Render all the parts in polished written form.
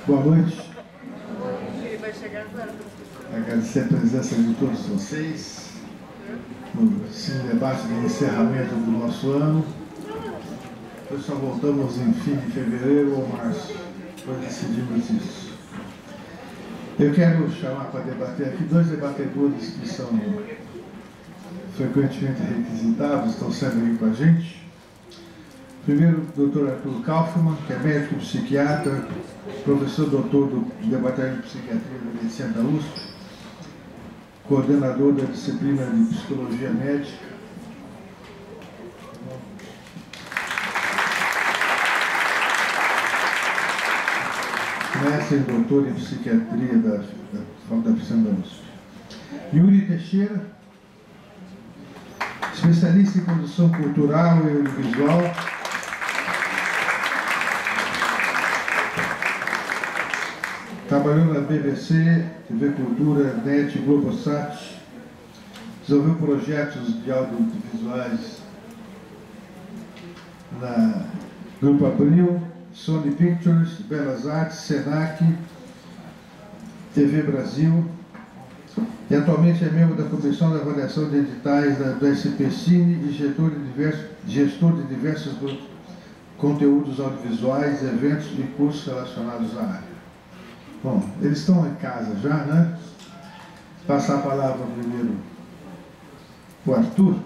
Boa noite. Agradecer a presença de todos vocês no debate de encerramento do nosso ano. Nós só voltamos em fim de fevereiro ou março, depois decidimos isso. Eu quero chamar para debater aqui dois debatedores que são frequentemente requisitados, estão sempre aqui com a gente. Primeiro, o Dr. Arthur Kaufmann, que é médico psiquiatra, professor doutor do Departamento de Psiquiatria da Medicina da USP, coordenador da disciplina de Psicologia Médica. Mestre e doutor em Psiquiatria da Faculdade da USP. Yuri Teixeira, especialista em produção cultural e audiovisual. Trabalhou na BBC, TV Cultura, NET, Globosat. Desenvolveu projetos de audiovisuais na Grupo Abril, Sony Pictures, Belas Artes, Senac, TV Brasil. E atualmente é membro da Comissão de Avaliação de Editais do SP Cine e gestor de diversos conteúdos audiovisuais, eventos e cursos relacionados à área. Bom, eles estão em casa já, né? Passar a palavra primeiro para o Arthur,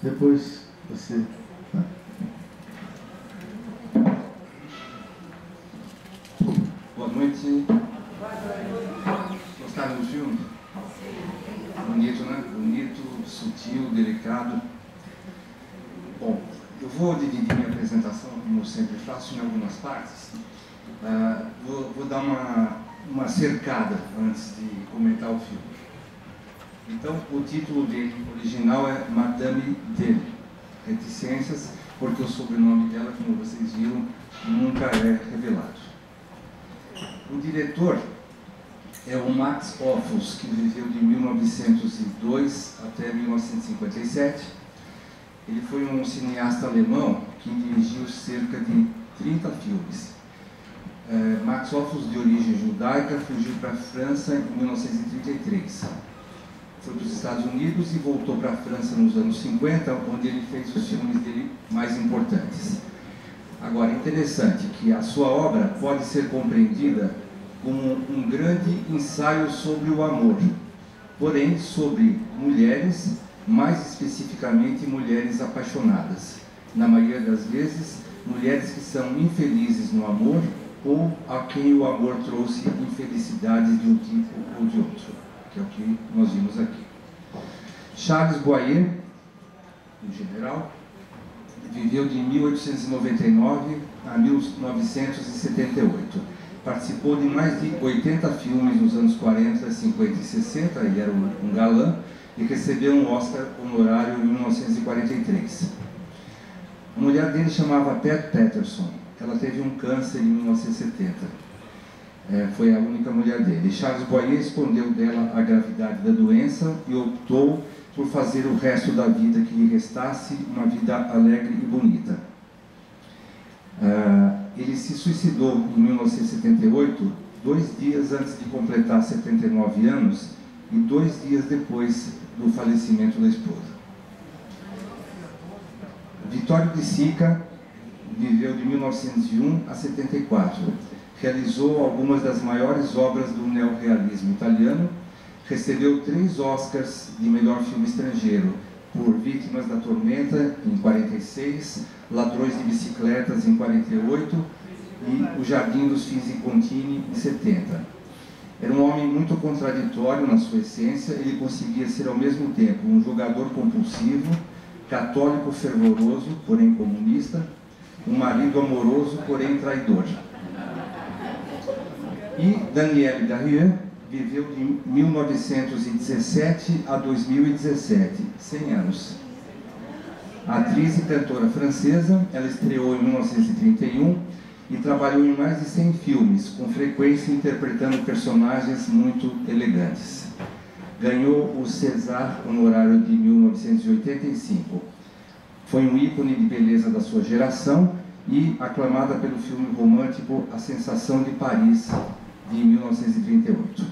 depois você. Né? Boa noite. Gostaram do filme? Bonito, né? Bonito, sutil, delicado. Bom, eu vou dividir minha apresentação, como sempre faço, em algumas partes. Vou dar uma cercada antes de comentar o filme. Então, o título dele original é Madame Dele, reticências, porque o sobrenome dela, como vocês viram, nunca é revelado. O diretor é o Max Ophüls, que viveu de 1902 até 1957. Ele foi um cineasta alemão que dirigiu cerca de 30 filmes. Max Ophüls, de origem judaica, fugiu para a França em 1933. Foi para os Estados Unidos e voltou para a França nos anos 50, onde ele fez os filmes dele mais importantes. Agora, é interessante que a sua obra pode ser compreendida como um grande ensaio sobre o amor, porém sobre mulheres, mais especificamente mulheres apaixonadas. Na maioria das vezes, mulheres que são infelizes no amor ou a quem o amor trouxe infelicidades de um tipo ou de outro, que é o que nós vimos aqui. Charles Boyer, o general, viveu de 1899 a 1978. Participou de mais de 80 filmes nos anos 40, 50 e 60, ele era um galã, e recebeu um Oscar honorário em 1943. A mulher dele chamava Pat Patterson. Ela teve um câncer em 1970. Foi a única mulher dele. Charles Boyer escondeu dela a gravidade da doença e optou por fazer o resto da vida que lhe restasse uma vida alegre e bonita. Ele se suicidou em 1978, 2 dias antes de completar 79 anos e 2 dias depois do falecimento da esposa. Vittorio De Sica viveu de 1901 a 74. Realizou algumas das maiores obras do neorrealismo italiano. Recebeu 3 Oscars de melhor filme estrangeiro por Vítimas da Tormenta, em 46, Ladrões de Bicicletas, em 48 e O Jardim dos Fins Incontini, em 70. Era um homem muito contraditório na sua essência. Ele conseguia ser ao mesmo tempo um jogador compulsivo, católico fervoroso, porém comunista, um marido amoroso, porém traidor. E Danielle Darrieux viveu de 1917 a 2017, 100 anos. Atriz e cantora francesa, ela estreou em 1931 e trabalhou em mais de 100 filmes, com frequência interpretando personagens muito elegantes. Ganhou o César honorário de 1985. Foi um ícone de beleza da sua geração e aclamada pelo filme romântico A Sensação de Paris, de 1938.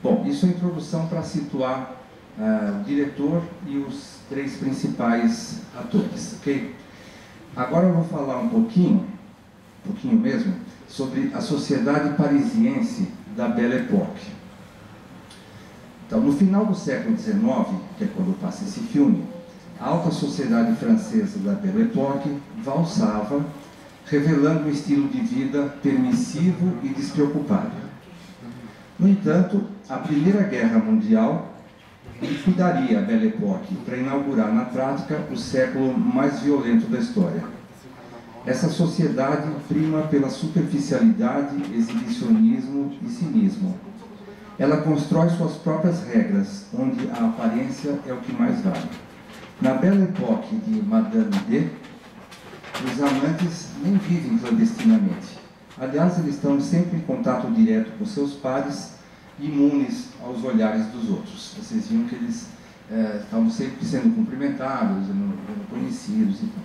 Bom, isso é a introdução para situar o diretor e os três principais atores, ok? Agora eu vou falar um pouquinho mesmo, sobre a sociedade parisiense da Belle Époque. Então, no final do século XIX, que é quando passa esse filme, a alta sociedade francesa da Belle Époque valsava, revelando um estilo de vida permissivo e despreocupado. No entanto, a Primeira Guerra Mundial liquidaria a Belle Époque para inaugurar na prática o século mais violento da história. Essa sociedade prima pela superficialidade, exibicionismo e cinismo. Ela constrói suas próprias regras, onde a aparência é o que mais vale. Na Belle Époque de Madame D, os amantes nem vivem clandestinamente. Aliás, eles estão sempre em contato direto com seus pares, imunes aos olhares dos outros. Vocês viram que eles estavam sempre sendo cumprimentados, conhecidos e tal.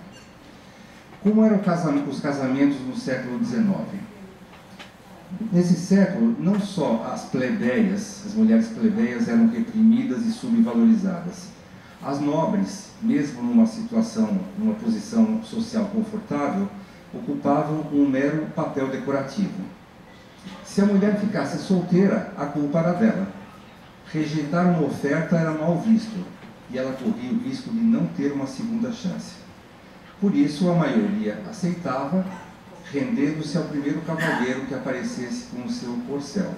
Como eram os casamentos no século XIX? Nesse século, não só as plebeias, as mulheres plebeias eram reprimidas e subvalorizadas. As nobres, mesmo numa posição social confortável, ocupavam um mero papel decorativo. Se a mulher ficasse solteira, a culpa era dela. Rejeitar uma oferta era mal visto, e ela corria o risco de não ter uma segunda chance. Por isso, a maioria aceitava, rendendo-se ao primeiro cavalheiro que aparecesse com o seu corcel.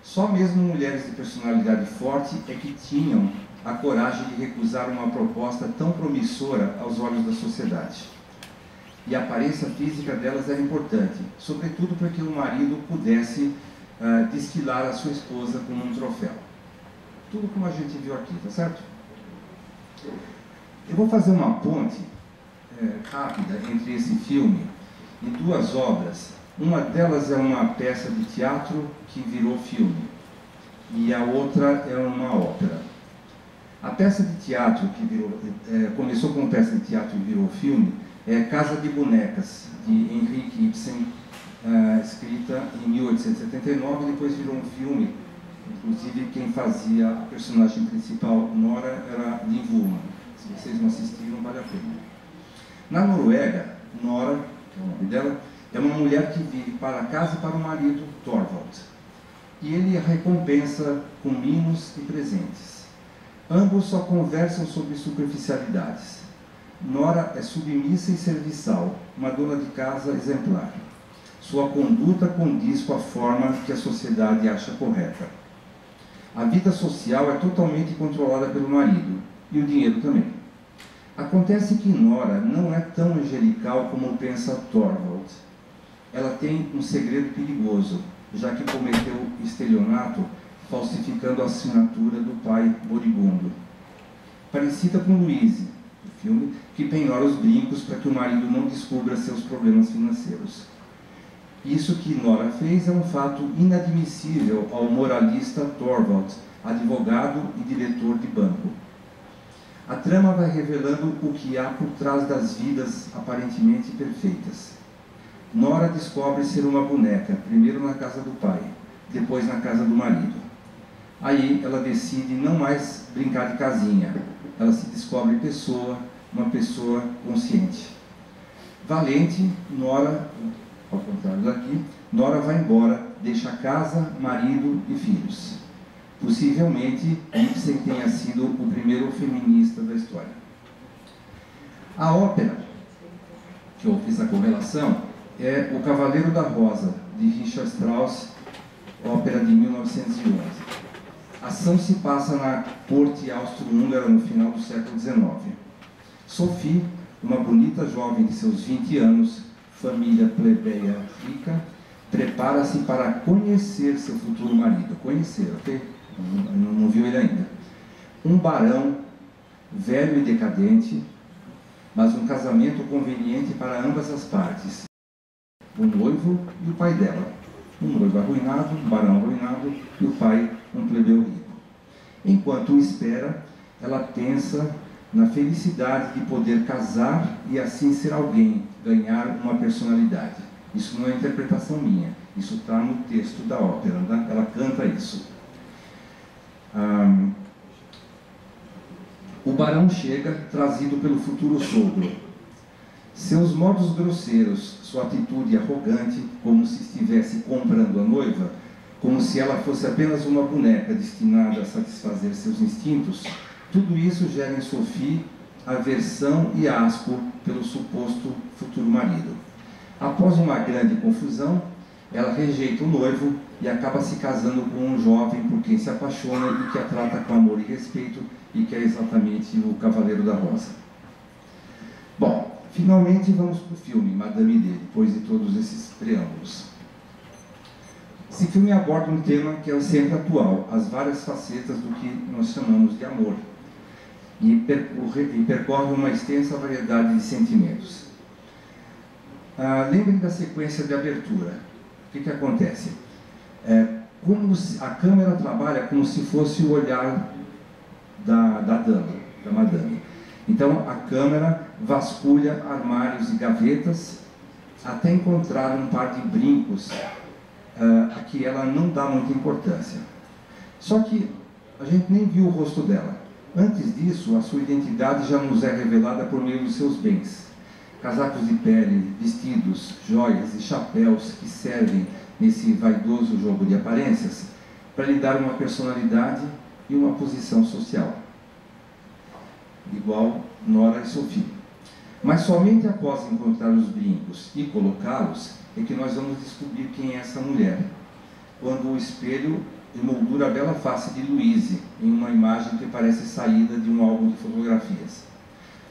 Só mesmo mulheres de personalidade forte é que tinham a coragem de recusar uma proposta tão promissora aos olhos da sociedade. E a aparência física delas era importante, sobretudo para que o marido pudesse desfilar a sua esposa como um troféu. Tudo como a gente viu aqui, tá certo? Eu vou fazer uma ponte rápida entre esse filme e duas obras. Uma delas é uma peça de teatro que virou filme, e a outra é uma ópera. A peça de teatro que começou como peça de teatro e virou filme é Casa de Bonecas, de Henrik Ibsen, escrita em 1879, e depois virou um filme. Inclusive, quem fazia a personagem principal, Nora, era Liv Ullmann. Se vocês não assistiram, vale a pena. Na Noruega, Nora, que é o nome dela, é uma mulher que vive para a casa e para o marido, Thorvald. E ele a recompensa com mimos e presentes. Ambos só conversam sobre superficialidades. Nora é submissa e serviçal, uma dona de casa exemplar. Sua conduta condiz com a forma que a sociedade acha correta. A vida social é totalmente controlada pelo marido, e o dinheiro também. Acontece que Nora não é tão angelical como pensa Thorvald. Ela tem um segredo perigoso, já que cometeu estelionato falsificando a assinatura do pai moribundo. Parecida com Louise, do filme, que penhora os brincos para que o marido não descubra seus problemas financeiros. Isso que Nora fez é um fato inadmissível ao moralista Thorvald, advogado e diretor de banco. A trama vai revelando o que há por trás das vidas aparentemente perfeitas. Nora descobre ser uma boneca, primeiro na casa do pai, depois na casa do marido. Aí ela decide não mais brincar de casinha. Ela se descobre pessoa, uma pessoa consciente. Valente, Nora, ao contrário daqui, Nora vai embora, deixa casa, marido e filhos. Possivelmente, Ibsen tenha sido o primeiro feminista da história. A ópera, que eu fiz a correlação, é O Cavaleiro da Rosa, de Richard Strauss, ópera de 1911. A ação se passa na corte austro-húngara no final do século XIX. Sophie, uma bonita jovem de seus 20 anos, família plebeia rica, prepara-se para conhecer seu futuro marido. Conhecer, ok? Não viu ele ainda. Um barão, velho e decadente, mas um casamento conveniente para ambas as partes. O noivo e o pai dela. Um noivo arruinado, um barão arruinado, e o pai, um plebeu rico. Enquanto espera, ela pensa na felicidade de poder casar e assim ser alguém, ganhar uma personalidade. Isso não é interpretação minha, isso está no texto da ópera, né? Ela canta isso. O barão chega, trazido pelo futuro sogro. Seus modos grosseiros, sua atitude arrogante, como se estivesse comprando a noiva, como se ela fosse apenas uma boneca destinada a satisfazer seus instintos, tudo isso gera em Sophie aversão e asco pelo suposto futuro marido. Após uma grande confusão, ela rejeita o noivo e acaba se casando com um jovem por quem se apaixona e que a trata com amor e respeito, e que é exatamente o Cavaleiro da Rosa. Bom, finalmente vamos para o filme Madame D, depois de todos esses preâmbulos. Esse filme aborda um tema que é sempre atual, as várias facetas do que nós chamamos de amor, e percorre uma extensa variedade de sentimentos. Lembrem da sequência de abertura. O que acontece? A câmera trabalha como se fosse o olhar da dama, da madame. Então a câmera vasculha armários e gavetas até encontrar um par de brincos a que ela não dá muita importância. Só que a gente nem viu o rosto dela. Antes disso, a sua identidade já nos é revelada por meio dos seus bens. Casacos de pele, vestidos, joias e chapéus que servem nesse vaidoso jogo de aparências para lhe dar uma personalidade e uma posição social. Igual Nora e Sophie. Mas somente após encontrar os brincos e colocá-los é que nós vamos descobrir quem é essa mulher. Quando o espelho emoldura a bela face de Louise em uma imagem que parece saída de um álbum de fotografias.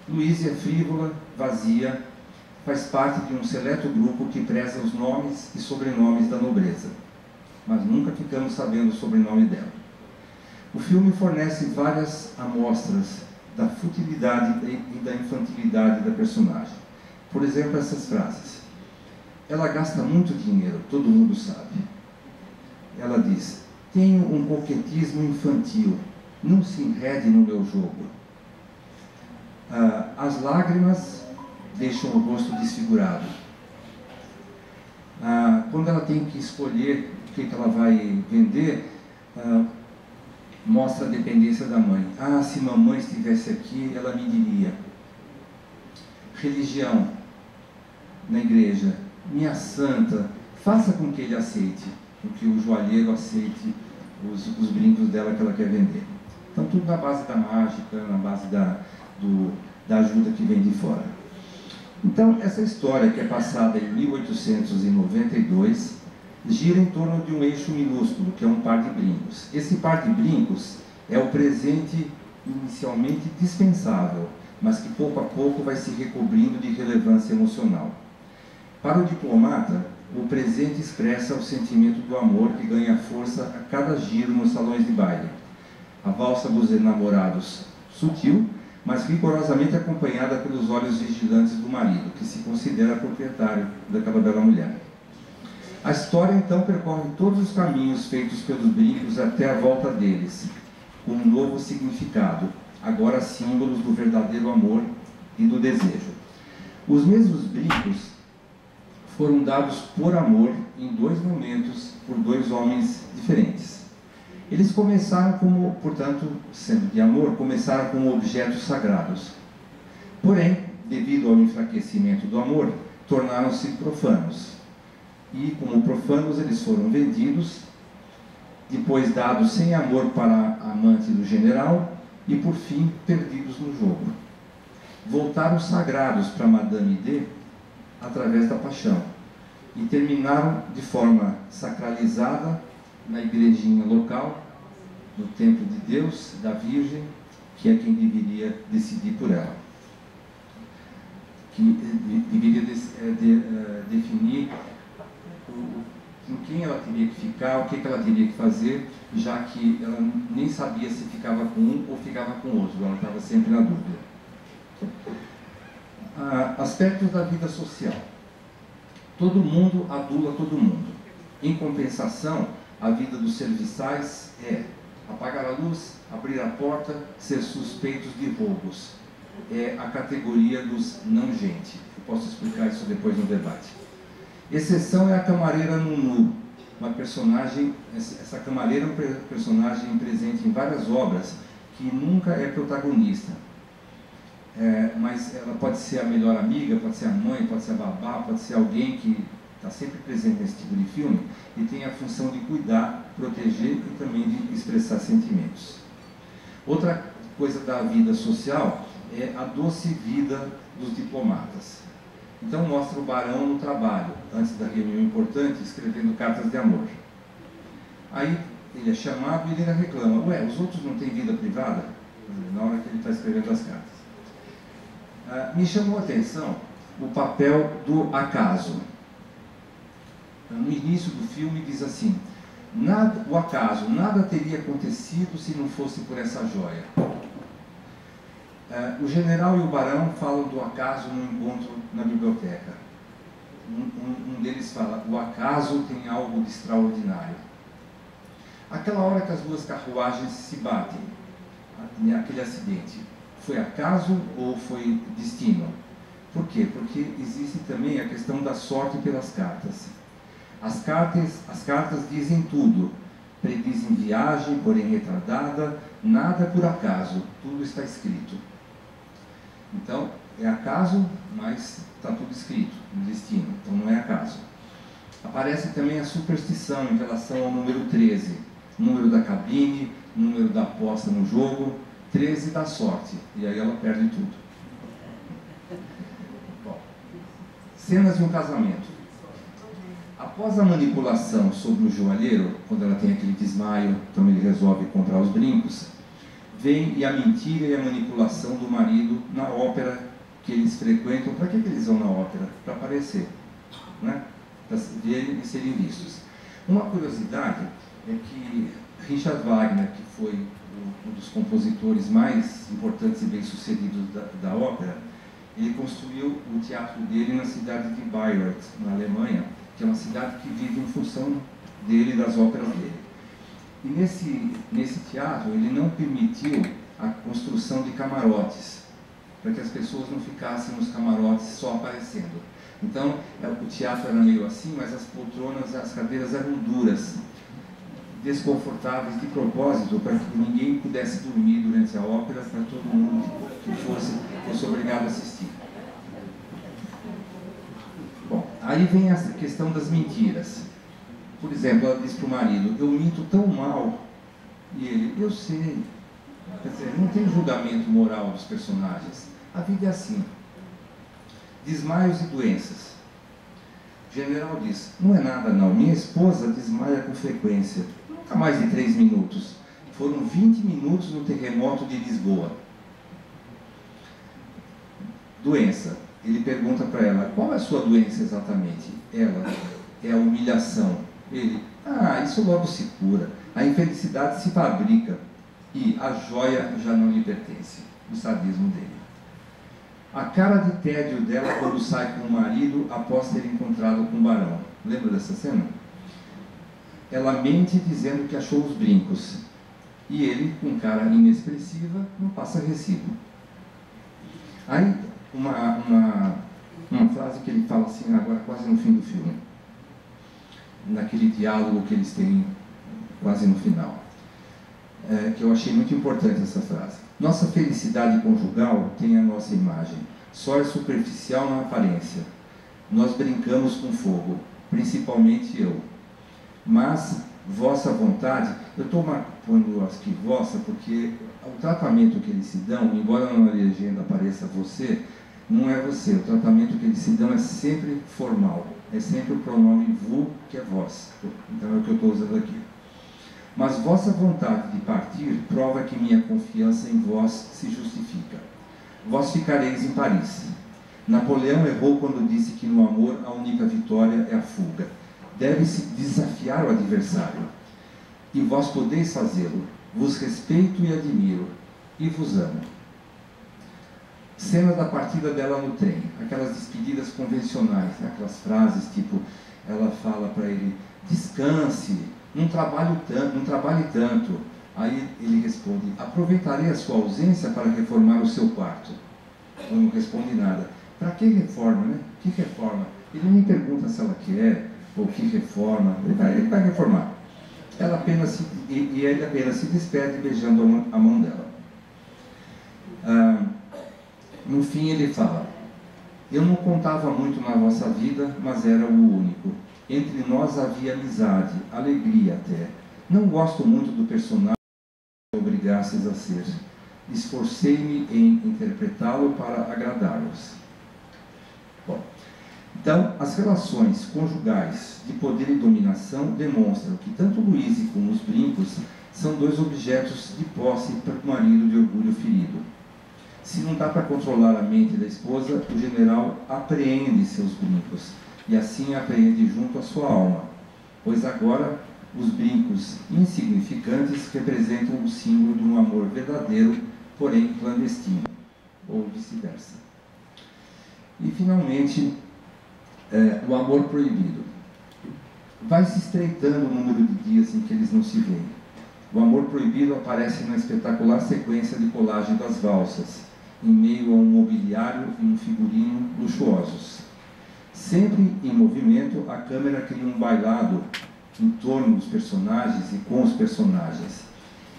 Louise é frívola, vazia, faz parte de um seleto grupo que preza os nomes e sobrenomes da nobreza, mas nunca ficamos sabendo o sobrenome dela. O filme fornece várias amostras da futilidade e da infantilidade da personagem. Por exemplo, essas frases. Ela gasta muito dinheiro, todo mundo sabe. Ela diz: tenho um coquetismo infantil, não se enrede no meu jogo. As lágrimas deixam o rosto desfigurado. Quando ela tem que escolher o que ela vai vender, mostra a dependência da mãe. Se mamãe estivesse aqui, ela me diria. Religião na igreja. Minha santa, faça com que ele aceite, com que o joalheiro aceite os brincos dela que ela quer vender. Então, tudo na base da mágica, na base da ajuda que vem de fora. Então, essa história, que é passada em 1892, gira em torno de um eixo minúsculo, que é um par de brincos. Esse par de brincos é o presente inicialmente dispensável, mas que pouco a pouco vai se recobrindo de relevância emocional. Para o diplomata, o presente expressa o sentimento do amor que ganha força a cada giro nos salões de baile. A valsa dos enamorados, sutil, mas rigorosamente acompanhada pelos olhos vigilantes do marido, que se considera proprietário daquela bela mulher. A história então percorre todos os caminhos feitos pelos brincos até a volta deles, com um novo significado, agora símbolos do verdadeiro amor e do desejo. Os mesmos brincos foram dados por amor em dois momentos por dois homens diferentes. Eles começaram como, portanto, sendo de amor, começaram como objetos sagrados. Porém, devido ao enfraquecimento do amor, tornaram-se profanos. E, como profanos, eles foram vendidos, depois dados sem amor para a amante do general e, por fim, perdidos no jogo. Voltaram sagrados para Madame D através da paixão e terminaram de forma sacralizada na igrejinha local, no templo de Deus, da Virgem, que é quem deveria decidir por ela, que deveria definir com quem ela teria que ficar, o que ela teria que fazer, já que ela nem sabia se ficava com um ou ficava com outro, ela estava sempre na dúvida. Aspectos da vida social. Todo mundo adula todo mundo. Em compensação, a vida dos serviçais é apagar a luz, abrir a porta, ser suspeitos de roubos. é a categoria dos não gente. Eu posso explicar isso depois no debate. Exceção é a camareira Nunu, uma personagem, essa camareira é um personagem presente em várias obras, que nunca é protagonista. Mas ela pode ser a melhor amiga, pode ser a mãe, pode ser a babá, pode ser alguém que está sempre presente nesse tipo de filme e tem a função de cuidar, proteger e também de expressar sentimentos. Outra coisa da vida social é a doce vida dos diplomatas. Então mostra o barão no trabalho, antes da reunião importante, escrevendo cartas de amor. Aí ele é chamado e ele ainda reclama: ué, os outros não têm vida privada? Na hora que ele está escrevendo as cartas. Me chamou a atenção o papel do acaso. No início do filme diz assim: o acaso, nada teria acontecido se não fosse por essa joia. O general e o barão falam do acaso no encontro na biblioteca. Um deles fala: o acaso tem algo de extraordinário. Aquela hora que as duas carruagens se batem, aquele acidente, foi acaso ou foi destino? Por quê? Porque existe também a questão da sorte pelas cartas. As cartas dizem tudo, predizem viagem, porém retardada, nada por acaso, tudo está escrito. Então, é acaso, mas está tudo escrito no destino, então não é acaso. Aparece também a superstição em relação ao número 13, número da cabine, número da aposta no jogo, 13 da sorte, e aí ela perde tudo. Bom, cenas de um casamento. Após a manipulação sobre o joalheiro, quando ela tem aquele desmaio, então ele resolve comprar os brincos, vem a mentira e a manipulação do marido na ópera que eles frequentam. Para que eles vão na ópera? Para aparecer, né? Para verem e serem vistos. Uma curiosidade é que Richard Wagner, que foi um dos compositores mais importantes e bem-sucedidos da ópera, ele construiu o teatro dele na cidade de Bayreuth, na Alemanha, que é uma cidade que vive em função dele e das óperas dele. E nesse teatro ele não permitiu a construção de camarotes, para que as pessoas não ficassem nos camarotes só aparecendo. Então o teatro era meio assim, mas as poltronas, as cadeiras eram duras, desconfortáveis de propósito, para que ninguém pudesse dormir durante a ópera, para todo mundo que fosse obrigado a assistir. Bom, aí vem essa questão das mentiras. Por exemplo, ela diz para o marido: eu minto tão mal. E ele: eu sei. Quer dizer, não tem julgamento moral dos personagens. A vida é assim. Desmaios e doenças. O general diz: não é nada não, minha esposa desmaia com frequência. Nunca mais de 3 minutos. Foram 20 minutos no terremoto de Lisboa. Doença. Ele pergunta para ela: qual é a sua doença exatamente? Ela: é a humilhação. Ele: isso logo se cura. A infelicidade se fabrica e a joia já não lhe pertence. O sadismo dele. A cara de tédio dela quando sai com o marido após ter encontrado com o barão. Lembra dessa cena? Ela mente dizendo que achou os brincos. E ele, com cara inexpressiva, não passa recibo. Aí, uma frase que ele fala assim, agora quase no fim do filme, naquele diálogo que eles têm quase no final, que eu achei muito importante essa frase. Nossa felicidade conjugal tem a nossa imagem, só é superficial na aparência. Nós brincamos com fogo, principalmente eu. Mas vossa vontade, eu estou pondo aqui vossa porque o tratamento que eles se dão, embora na legenda apareça você, não é você. O tratamento que eles se dão é sempre formal, é sempre o pronome vous, que é vós. Então é o que eu estou usando aqui. Mas vossa vontade de partir prova que minha confiança em vós se justifica. Vós ficareis em Paris. Napoleão errou quando disse que no amor a única vitória é a fuga. Deve-se desafiar o adversário. E vós podeis fazê-lo. Vos respeito e admiro. E vos amo. Cena da partida dela no trem. Aquelas despedidas convencionais, né? Aquelas frases tipo, ela fala para ele: descanse, não trabalhe tanto. Aí ele responde: aproveitarei a sua ausência para reformar o seu quarto. ou não responde nada. Para que reforma, né? Que reforma? Ele nem pergunta se ela quer, ou que reforma, ele vai reformar. Ele apenas se despede beijando a mão dela. No fim ele fala: eu não contava muito na vossa vida, mas era o único. Entre nós havia amizade, alegria até. Não gosto muito do personagem que obrigasses a ser. Esforcei-me em interpretá-lo para agradá-los. Bom, então, as relações conjugais de poder e dominação demonstram que tanto Louise como os brincos são dois objetos de posse para o marido de orgulho ferido. Se não dá para controlar a mente da esposa, o general apreende seus brincos, e assim apreende junto à sua alma, pois agora os brincos insignificantes representam o símbolo de um amor verdadeiro, porém clandestino, ou vice-versa. E finalmente, o amor proibido. Vai se estreitando o número de dias em que eles não se veem. O amor proibido aparece na espetacular sequência de colagem das valsas, em meio a um mobiliário e um figurino luxuosos. Sempre em movimento, a câmera cria um bailado em torno dos personagens e com os personagens.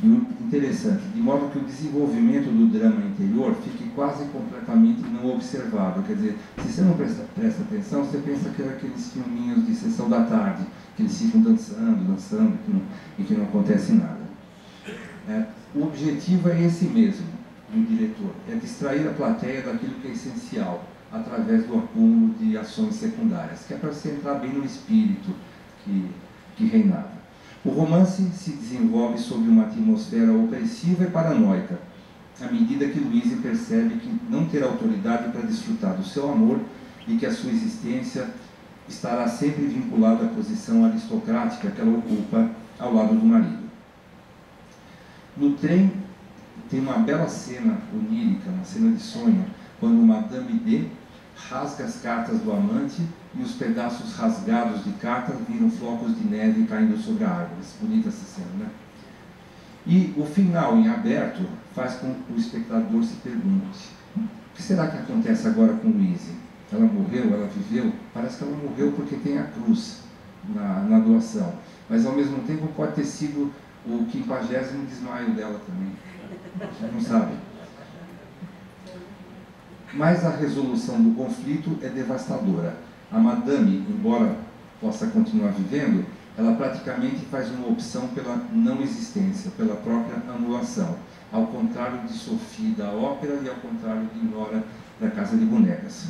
E o interessante, de modo que o desenvolvimento do drama interior fique quase completamente não observado. Quer dizer, se você não presta atenção, você pensa que era aqueles filminhos de sessão da tarde, que eles ficam dançando, e que não acontece nada. O objetivo é esse mesmo, do diretor, é distrair a plateia daquilo que é essencial, através do acúmulo de ações secundárias, que é para você entrar bem no espírito que reinava. O romance se desenvolve sob uma atmosfera opressiva e paranoica, à medida que Louise percebe que não terá autoridade para desfrutar do seu amor e que a sua existência estará sempre vinculada à posição aristocrática que ela ocupa ao lado do marido. No trem, tem uma bela cena onírica, uma cena de sonho, quando Madame D rasga as cartas do amante e os pedaços rasgados de cartas viram flocos de neve caindo sobre a árvore. Bonita essa cena, né? E o final em aberto faz com que o espectador se pergunte: o que será que acontece agora com Louise? Ela morreu? Ela viveu? Parece que ela morreu porque tem a cruz na doação, mas ao mesmo tempo pode ter sido o 50º desmaio dela também. A gente não sabe. Mas a resolução do conflito é devastadora. A Madame, embora possa continuar vivendo, ela praticamente faz uma opção pela não existência, pela própria anulação, ao contrário de Sophie da ópera e ao contrário de Nora da Casa de Bonecas.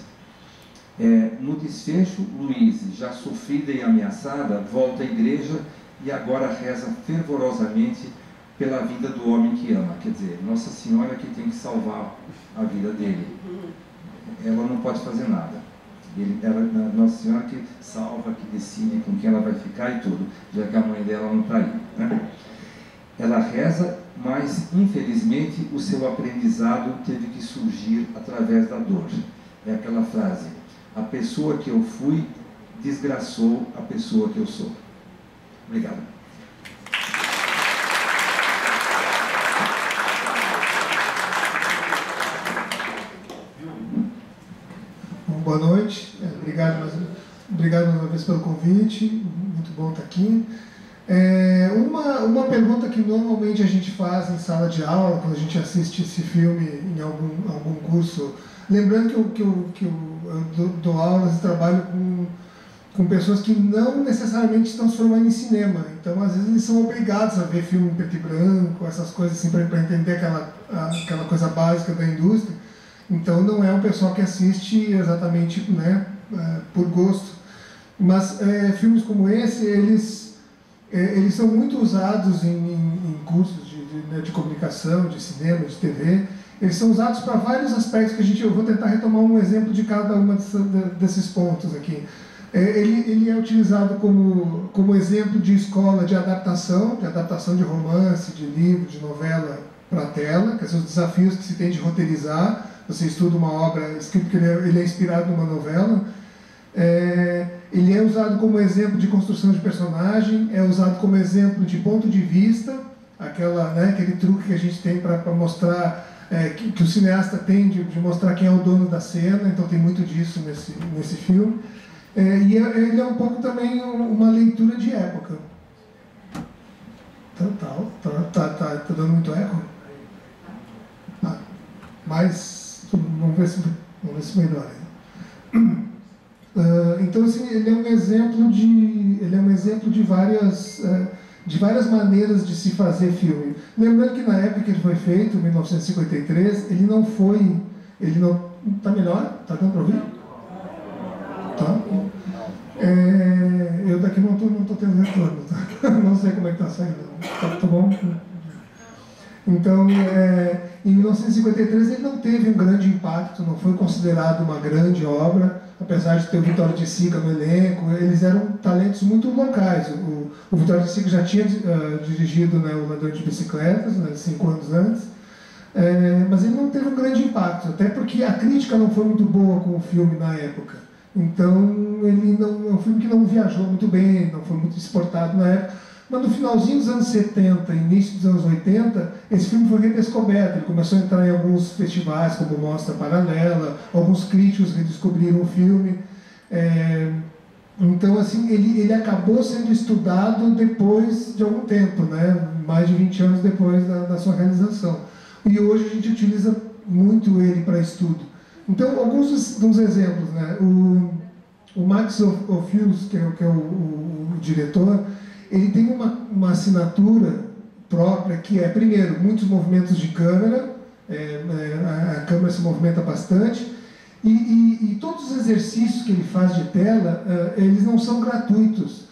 No desfecho, Louise, já sofrida e ameaçada, volta à igreja e agora reza fervorosamente pela vida do homem que ama. Quer dizer, Nossa Senhora que tem que salvar a vida dele. Ela não pode fazer nada. Nossa Senhora que salva, que decide com quem ela vai ficar e tudo, já que a mãe dela não está aí, né? Ela reza, mas infelizmente o seu aprendizado teve que surgir através da dor. É aquela frase: a pessoa que eu fui desgraçou a pessoa que eu sou. Obrigado. Boa noite, obrigado mais uma vez pelo convite, muito bom estar aqui. Uma pergunta que normalmente a gente faz em sala de aula, quando a gente assiste esse filme em algum curso, lembrando que eu dou aulas e trabalho com pessoas que não necessariamente estão se formando em cinema, então às vezes eles são obrigados a ver filme em preto e branco, essas coisas assim, para entender aquela coisa básica da indústria. Então não é um pessoal que assiste exatamente, né, por gosto. Mas filmes como esse, eles são muito usados em cursos de comunicação, de cinema, de TV. Eles são usados para vários aspectos que eu vou tentar retomar um exemplo de cada um desses pontos aqui. Ele é utilizado como exemplo de escola de adaptação de romance, de livro, de novela para a tela, que são os desafios que se tem de roteirizar. Você estuda uma obra escrita que ele é inspirado numa novela. Ele é usado como exemplo de construção de personagem, é usado como exemplo de ponto de vista, aquele truque que a gente tem para mostrar que o cineasta tem de mostrar quem é o dono da cena, então tem muito disso nesse filme. E ele é um pouco também uma leitura de época. Tá dando muito eco? Mas vamos ver se melhora. Então, assim, ele é um exemplo de várias maneiras de se fazer filme. Lembrando que na época que ele foi feito, em 1953, ele não... Tá melhor? Tá dando para ouvir? Tá. Eu daqui não tô tendo retorno, tá? Não sei como é que está saindo. Tá bom? Então, em 1953 ele não teve um grande impacto, não foi considerado uma grande obra, apesar de ter o Vitório de Sica no elenco. Eles eram talentos muito locais. O Vitório de Sica já tinha dirigido, né, O Ladrão de Bicicletas, né, 5 anos antes, mas ele não teve um grande impacto, até porque a crítica não foi muito boa com o filme na época. Então, ele não, é um filme que não viajou muito bem, não foi muito exportado na época. Mas no finalzinho dos anos 70, início dos anos 80, esse filme foi redescoberto. Ele começou a entrar em alguns festivais, como Mostra Paralela, alguns críticos redescobriram o filme. Então, assim, ele acabou sendo estudado depois de algum tempo, né? Mais de 20 anos depois da sua realização. E hoje a gente utiliza muito ele para estudo. Então, alguns dos exemplos, né? O Max Ophuls, que é o diretor, ele tem uma assinatura própria que é, primeiro, muitos movimentos de câmera, a câmera se movimenta bastante, e todos os exercícios que ele faz de tela, eles não são gratuitos.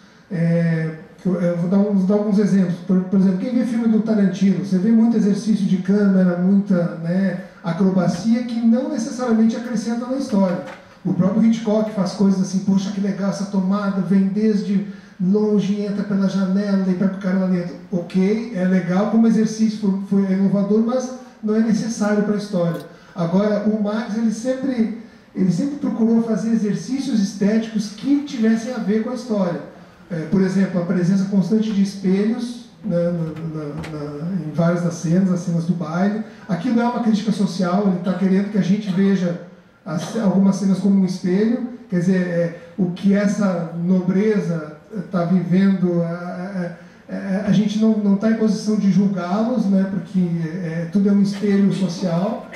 Eu vou dar alguns exemplos. Por exemplo, quem vê filme do Tarantino, você vê muito exercício de câmera, muita, né, acrobacia que não necessariamente acrescenta na história. O próprio Hitchcock faz coisas assim, poxa, que legal essa tomada, vem desde longe, entra pela janela e pega o cara lá dentro. Ok, é legal como exercício, foi inovador, mas não é necessário para a história. Agora, o Max, ele sempre procurou fazer exercícios estéticos que tivessem a ver com a história. Por exemplo, a presença constante de espelhos, né, em várias das cenas, as cenas do baile. Aqui não é uma crítica social, ele está querendo que a gente veja algumas cenas como um espelho, quer dizer, o que essa nobreza está vivendo, a gente não está em posição de julgá-los, né, porque tudo é um espelho social.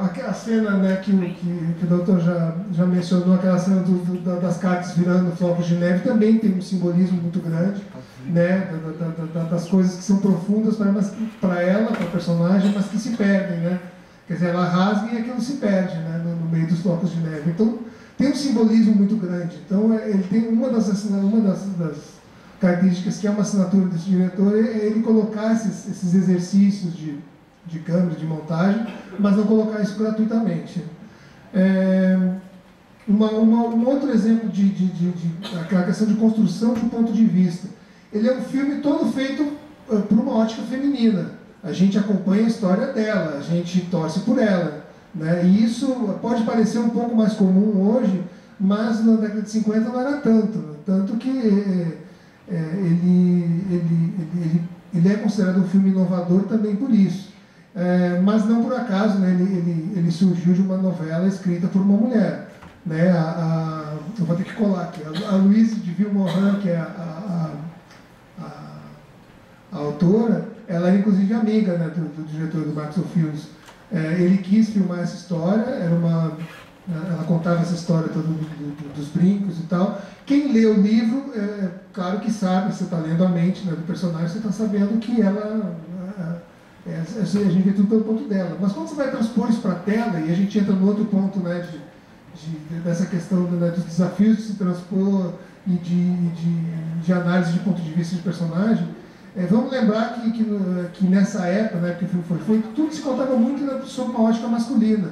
Aquela cena, né, que o doutor já mencionou, aquela cena das cartas virando flocos de neve, também tem um simbolismo muito grande, né, das coisas que são profundas para ela, para a personagem, mas que se perdem, né? Quer dizer, ela rasga e aquilo se perde, né, no meio dos flocos de neve. Então, tem um simbolismo muito grande. Então, ele tem uma das características que é uma assinatura desse diretor, é ele colocar esses exercícios de câmera, de montagem, mas não colocar isso gratuitamente. Um outro exemplo aquela questão de construção de um ponto de vista. Ele é um filme todo feito por uma ótica feminina. A gente acompanha a história dela, a gente torce por ela, né? E isso pode parecer um pouco mais comum hoje, mas na década de 50 não era tanto. Tanto que ele é considerado um filme inovador também por isso. Mas não por acaso, né? Ele surgiu de uma novela escrita por uma mulher, né? Eu vou ter que colar aqui. A Louise de Vilmorin, que é a autora, ela é inclusive amiga, né, do diretor, do Max Ophuls. Ele quis filmar essa história, ela contava essa história toda dos brincos e tal. Quem lê o livro, claro que sabe, você está lendo a mente, né, do personagem, você está sabendo que ela... a gente vê tudo pelo ponto dela. Mas quando você vai transpor isso para a tela, e a gente entra no outro ponto, né, dessa questão, né, dos desafios de se transpor e de análise de ponto de vista de personagem, vamos lembrar que nessa época, né, que o filme foi feito, tudo se contava muito, né, sob uma ótica masculina,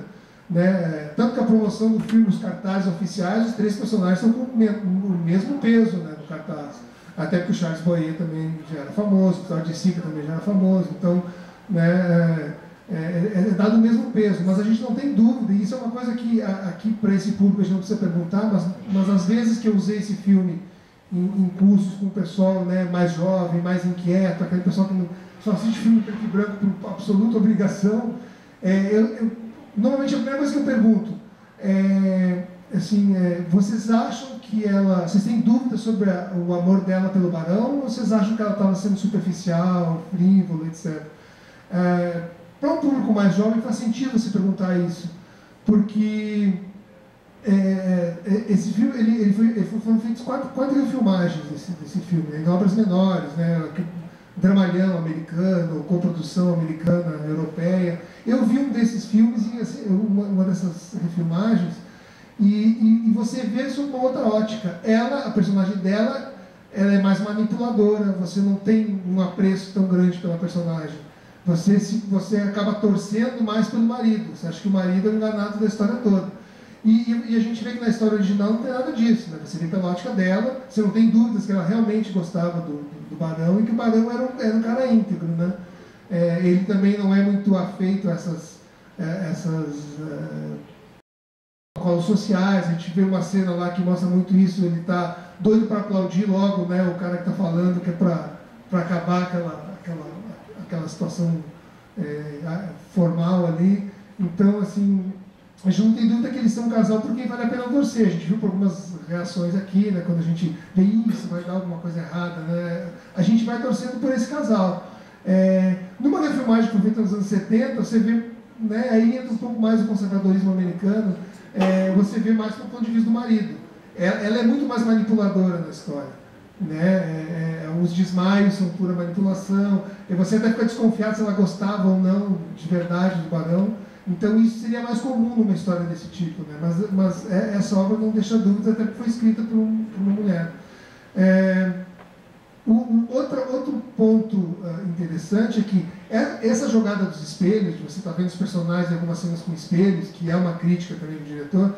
né? Tanto que a promoção do filme, os cartazes oficiais, os 3 personagens estão com o mesmo peso, né, no cartaz. Até porque o Charles Boyer também já era famoso, o Vitório de Sica também já era famoso, então, né, é dado o mesmo peso, mas a gente não tem dúvida, e isso é uma coisa que aqui para esse público a gente não precisa perguntar, mas às vezes que eu usei esse filme em cursos com o pessoal, né, mais jovem, mais inquieto, aquele pessoal que só assiste filme preto e branco por absoluta obrigação. Normalmente a primeira coisa que eu pergunto vocês acham que ela... Vocês têm dúvidas sobre o amor dela pelo Barão, ou vocês acham que ela estava sendo superficial, frívola, etc.? Para um público mais jovem faz sentido você perguntar isso, porque esse filme, foram feitas quatro refilmagens desse filme, em obras menores, né? Dramalhão americano, coprodução americana, europeia. Eu vi um desses filmes, uma dessas refilmagens, e você vê sob uma outra ótica. A personagem dela, ela é mais manipuladora, você não tem um apreço tão grande pela personagem. Você acaba torcendo mais pelo marido, você acha que o marido é o enganado da história toda. E a gente vê que na história original não tem nada disso, né? Você vê pela ótica dela, você não tem dúvidas que ela realmente gostava do Barão, e que o Barão era um cara íntegro, né? Ele também não é muito afeito a essas protocolos sociais. A gente vê uma cena lá que mostra muito isso, ele está doido para aplaudir logo, né, o cara que está falando, que é para acabar aquela situação formal ali. Então, assim, a gente não tem dúvida que eles são um casal por quem vale a pena torcer. A gente viu por algumas reações aqui, né, quando a gente vê isso, vai dar alguma coisa errada, né, a gente vai torcendo por esse casal. Numa refilmagem que foi feita nos anos 70, você vê, né, aí entra um pouco mais o conservadorismo americano, você vê mais do ponto de vista do marido. Ela é muito mais manipuladora na história, né? Os desmaios são pura manipulação, e você até fica desconfiado se ela gostava ou não de verdade do Barão. Então isso seria mais comum numa história desse tipo, né? Mas essa obra não deixa dúvidas, até porque foi escrita por uma mulher. Outro ponto interessante é que essa jogada dos espelhos, você está vendo os personagens em algumas cenas com espelhos, que é uma crítica também do diretor,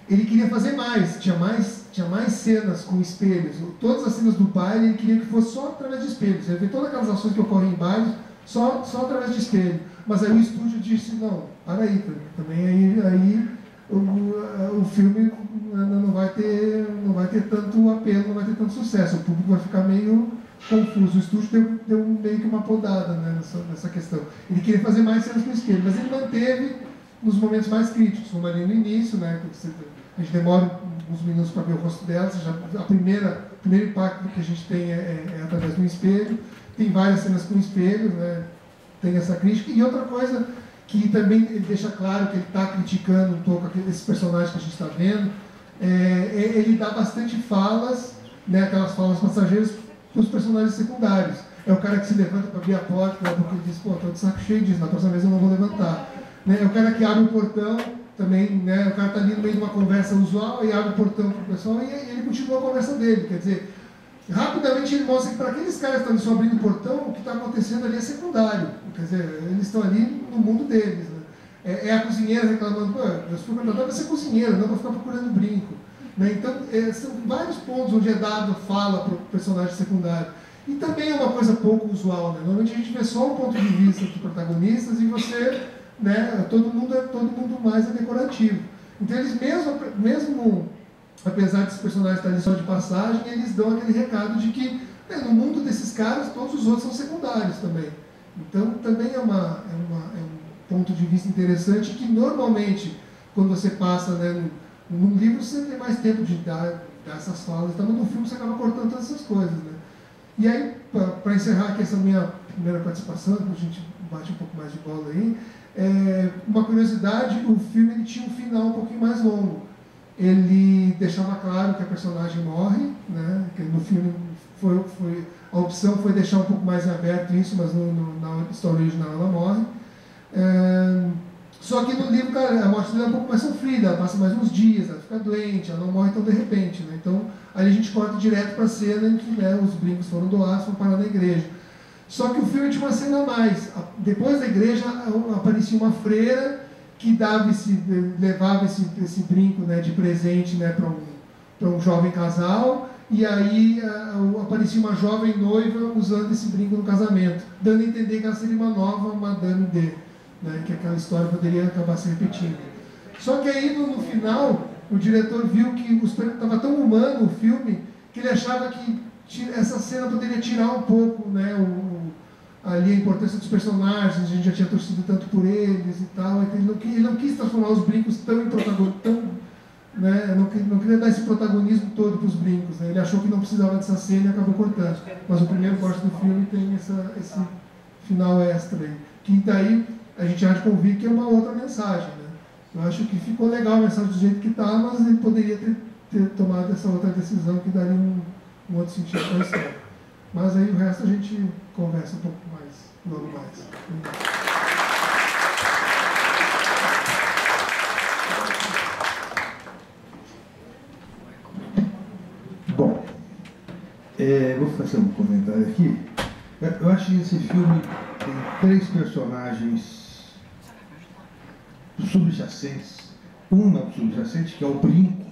ele queria fazer mais, tinha mais cenas com espelhos. Todas as cenas do baile ele queria que fosse só através de espelhos. Você vê todas aquelas ações que ocorrem em bailes só através de espelho. Mas aí o estúdio disse, não, para aí, também aí o filme não vai ter tanto apelo, não vai ter tanto sucesso, o público vai ficar meio confuso. O estúdio deu meio que uma podada, né, nessa questão. Ele queria fazer mais cenas com espelho, mas ele manteve nos momentos mais críticos, como ali no início, né, a gente demora uns minutos para ver o rosto dela, o primeiro impacto que a gente tem é através do espelho. Tem várias cenas com espelhos, né, tem essa crítica. E outra coisa que também ele deixa claro que ele está criticando um pouco esses personagens que a gente está vendo, ele dá bastante falas, né, aquelas falas passageiras, para os personagens secundários. É o cara que se levanta para abrir a porta, porque ele diz, pô, estou de saco cheio disso, na próxima vez eu não vou levantar. Né, é o cara que abre o portão, também, né, o cara está ali no meio de uma conversa usual e abre o portão para o pessoal e ele continua a conversa dele. Quer dizer, rapidamente ele mostra que para aqueles caras que estão só abrindo o portão, o que está acontecendo ali é secundário. Quer dizer, eles estão ali no mundo deles. Né? A cozinheira reclamando, pô, eu fui contratado para ser cozinheira, não para ficar procurando brinco. Né? Então, são vários pontos onde é dado fala para o personagem secundário. E também é uma coisa pouco usual. Né? Normalmente a gente vê só o ponto de vista dos protagonistas e você, né, todo mundo mais é decorativo. Então eles mesmo apesar desses personagens estarem só de passagem, eles dão aquele recado de que no mundo desses caras todos os outros são secundários também. Então também é um ponto de vista interessante que normalmente quando você passa, né, num livro você tem mais tempo de dar essas falas, então no filme você acaba cortando todas essas coisas. Né? E aí, para encerrar aqui essa minha primeira participação, depois a gente bate um pouco mais de bola aí, uma curiosidade, o filme ele tinha um final um pouquinho mais longo. Ele deixava claro que a personagem morre, né? Que no filme a opção foi deixar um pouco mais aberto isso, mas na história original ela morre. Só que no livro, cara, a morte dela é um pouco mais sofrida, ela passa mais uns dias, ela fica doente, ela não morre tão de repente. Né? Então, aí a gente corta direto para a cena em que, né, os brincos foram doados, foram parar na igreja. Só que o filme tinha uma cena a mais. Depois da igreja aparecia uma freira que levava esse brinco, né, de presente, né, para um jovem casal, e aí aparecia uma jovem noiva usando esse brinco no casamento, dando a entender que ela seria uma nova Madame D, né, que aquela história poderia acabar se repetindo. Só que aí no final, o diretor viu que estava tão humano o filme, que ele achava que essa cena poderia tirar um pouco, né, ali a importância dos personagens, a gente já tinha torcido tanto por eles e tal, então ele não quis transformar os brincos tão em protagonistas, né, não queria dar esse protagonismo todo para os brincos, né, ele achou que não precisava dessa cena e acabou cortando. Mas o primeiro corte do filme tem esse final extra aí, que daí a gente há de convir que é uma outra mensagem, né? Eu acho que ficou legal a mensagem do jeito que está, mas ele poderia ter tomado essa outra decisão que daria um outro sentido para a história. Mas aí o resto a gente conversa um pouco mais, logo mais. Bom, vou fazer um comentário aqui. Eu acho que esse filme tem 3 personagens subjacentes. Um não subjacente, que é o brinco,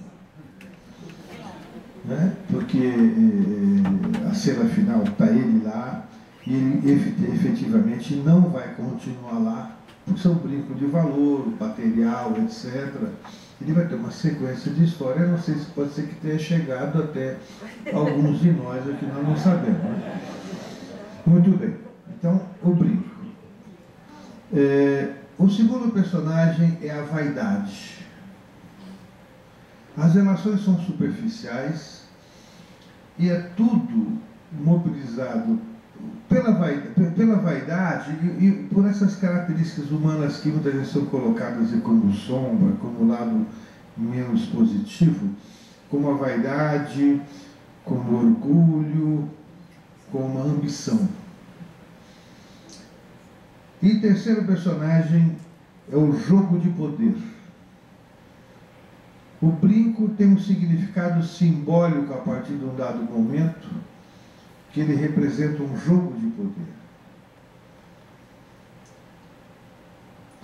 né? Porque a cena final está ele lá e ele efetivamente não vai continuar lá, porque são brincos de valor, material, etc. Ele vai ter uma sequência de história, não sei se pode ser que tenha chegado até alguns de nós aqui, nós não sabemos. Né? Muito bem, então o brinco. O segundo personagem é a vaidade. As relações são superficiais e é tudo mobilizado pela vaidade e por essas características humanas que muitas vezes são colocadas como sombra, como lado menos positivo, como a vaidade, como o orgulho, como a ambição. E o terceiro personagem é o jogo de poder. O brinco tem um significado simbólico a partir de um dado momento, que ele representa um jogo de poder.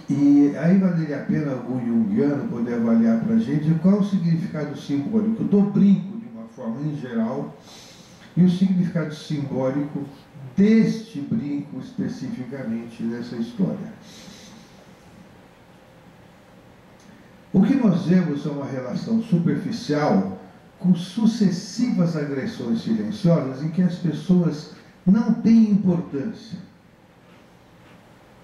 E aí valeria a pena algum junguiano poder avaliar para a gente qual é o significado simbólico do brinco, de uma forma em geral, e o significado simbólico deste brinco especificamente nessa história. O que nós vemos é uma relação superficial com sucessivas agressões silenciosas em que as pessoas não têm importância.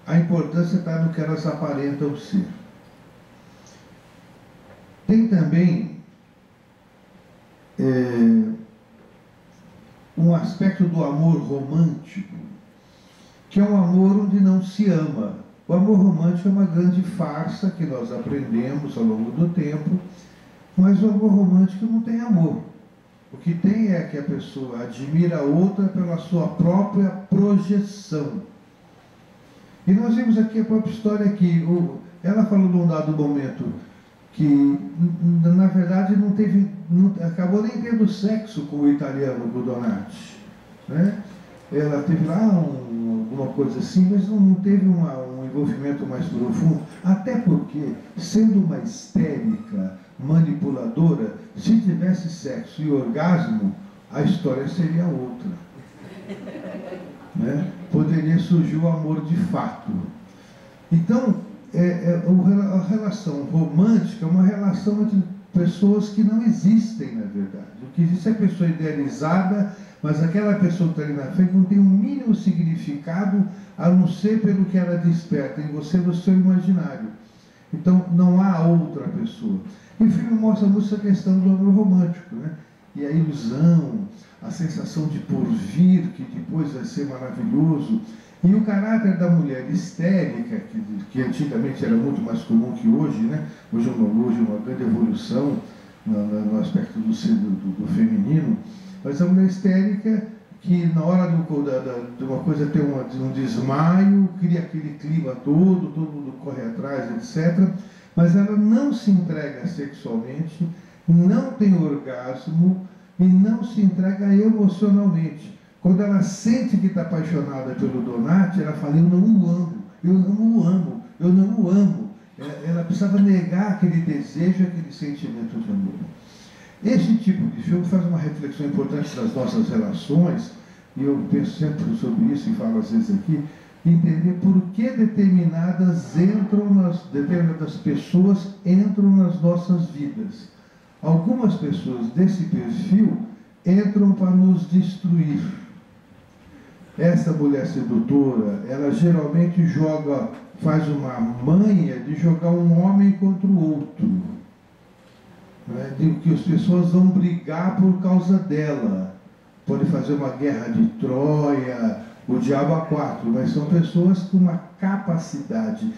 A importância está no que elas aparentam ser. Tem também um aspecto do amor romântico, que é um amor onde não se ama. O amor romântico é uma grande farsa que nós aprendemos ao longo do tempo, mas o amor romântico não tem amor. O que tem é que a pessoa admira a outra pela sua própria projeção. E nós vimos aqui a própria história que ela falou num dado momento que, na verdade, acabou nem tendo sexo com o italiano, com o Donati. Né? Ela teve lá alguma coisa assim, mas não teve um envolvimento mais profundo, até porque, sendo uma histérica, manipuladora, se tivesse sexo e orgasmo, a história seria outra. Né? Poderia surgir o amor de fato. Então, a relação romântica é uma relação entre pessoas que não existem, na verdade. O que existe é a pessoa idealizada, mas aquela pessoa que está ali na frente não tem o mínimo significado a não ser pelo que ela desperta em você no seu imaginário. Então não há outra pessoa. E o filme mostra muito essa questão do amor romântico, né? E a ilusão, a sensação de porvir, que depois vai ser maravilhoso. E o caráter da mulher histérica, que antigamente era muito mais comum que hoje, né? Hoje é uma grande evolução no aspecto do feminino. Mas a mulher histérica, que na hora de uma coisa ter um desmaio, cria aquele clima todo mundo corre atrás, etc. Mas ela não se entrega sexualmente, não tem orgasmo e não se entrega emocionalmente. Quando ela sente que está apaixonada pelo Donati, ela fala, eu não o amo, eu não o amo, eu não o amo. Ela precisava negar aquele desejo, aquele sentimento de amor. Esse tipo de filme faz uma reflexão importante das nossas relações, e eu penso sempre sobre isso e falo às vezes aqui, entender por que determinadas pessoas entram nas nossas vidas. Algumas pessoas desse perfil entram para nos destruir. essa mulher sedutora, ela geralmente faz uma manha de jogar um homem contra o outro. Né? De que as pessoas vão brigar por causa dela. Pode fazer uma guerra de Troia, o diabo a quatro, mas são pessoas com uma capacidade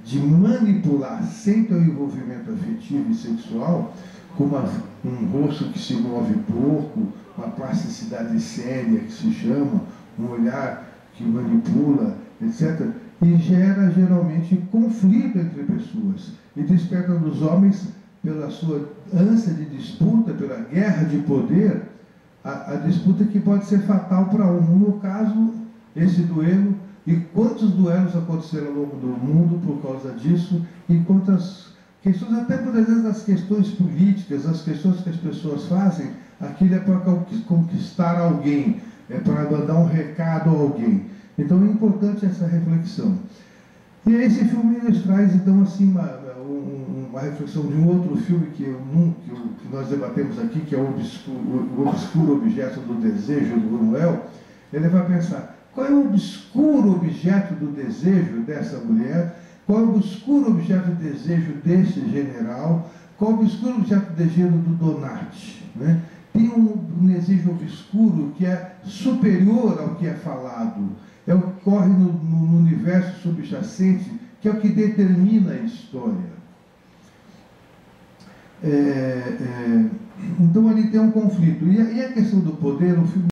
de manipular, sem ter um envolvimento afetivo e sexual, com um rosto que se move pouco, uma plasticidade séria que se chama, um olhar que manipula, etc. E gera geralmente conflito entre pessoas. E desperta nos homens, pela sua ânsia de disputa, pela guerra de poder, a disputa que pode ser fatal para um. No caso, esse duelo, e quantos duelos aconteceram ao longo do mundo por causa disso, e quantas questões, até por vezes as questões políticas, as questões que as pessoas fazem, aquilo é para conquistar alguém, é para mandar um recado a alguém. Então é importante essa reflexão. E esse filme nos traz, então, assim, uma reflexão de um outro filme que nós debatemos aqui, que é o Obscuro Objeto do Desejo, do Buñuel. Ele vai pensar, qual é o obscuro objeto do desejo dessa mulher? Qual é o obscuro objeto de desejo desse general? Qual é o obscuro objeto de desejo do Donati? Né? Tem um desejo obscuro que é superior ao que é falado. É o que corre no universo subjacente, que é o que determina a história. Então ali tem um conflito. E a questão do poder, o filme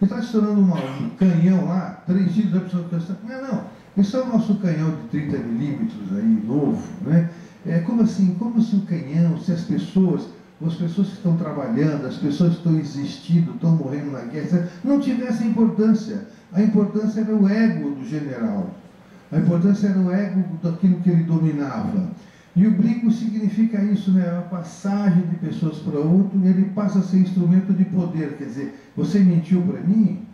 está estourando um canhão lá, 3 tiros, a pessoa pensa, não, isso é o nosso canhão de 30 milímetros aí, novo, né? Como assim? Como se o canhão, se as pessoas que estão trabalhando, as pessoas que estão existindo, estão morrendo na guerra, não tivessem importância. A importância era o ego do general. A importância era o ego daquilo que ele dominava. E o brinco significa isso, né? A passagem de pessoas para outro, e ele passa a ser instrumento de poder. Quer dizer, você mentiu para mim?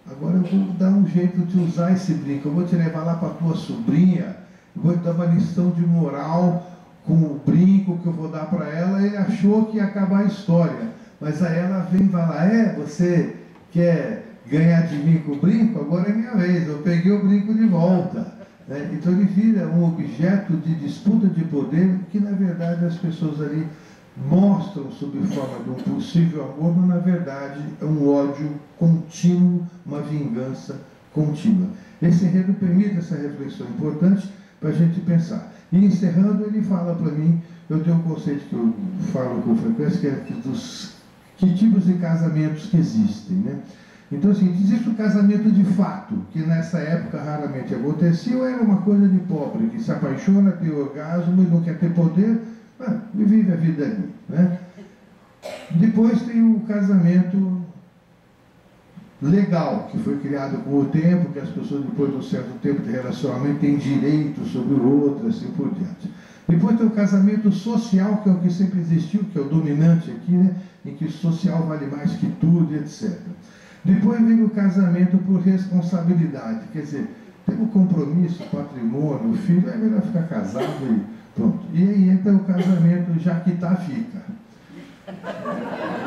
Agora eu vou dar um jeito de usar esse brinco. Eu vou te levar lá para a tua sobrinha, eu vou te dar uma lição de moral com o brinco que eu vou dar para ela. Ele achou que ia acabar a história. Mas aí ela vem e fala, você quer ganhar de mim com o brinco? Agora é minha vez, eu peguei o brinco de volta. Então ele vira um objeto de disputa de poder que, na verdade, as pessoas ali mostram sob forma de um possível amor, mas, na verdade, é um ódio contínuo, uma vingança contínua. Esse enredo permite essa reflexão importante para a gente pensar. E, encerrando, ele fala para mim, eu tenho um conceito que eu falo com frequência, que é que tipos de casamentos que existem, né? Então, assim, existe o casamento de fato, que nessa época raramente acontecia, ou era uma coisa de pobre, que se apaixona, tem orgasmo e não quer ter poder, e vive a vida ali, né? Depois tem o casamento legal, que foi criado com o tempo, que as pessoas, depois de um certo tempo de relacionamento, têm direito sobre o outro, assim por diante. Depois tem o casamento social, que é o que sempre existiu, que é o dominante aqui, né? Em que o social vale mais que tudo, etc. Depois vem o casamento por responsabilidade, quer dizer, tem o compromisso, patrimônio, o filho, é melhor ficar casado e pronto. E aí entra o casamento já que tá, fica.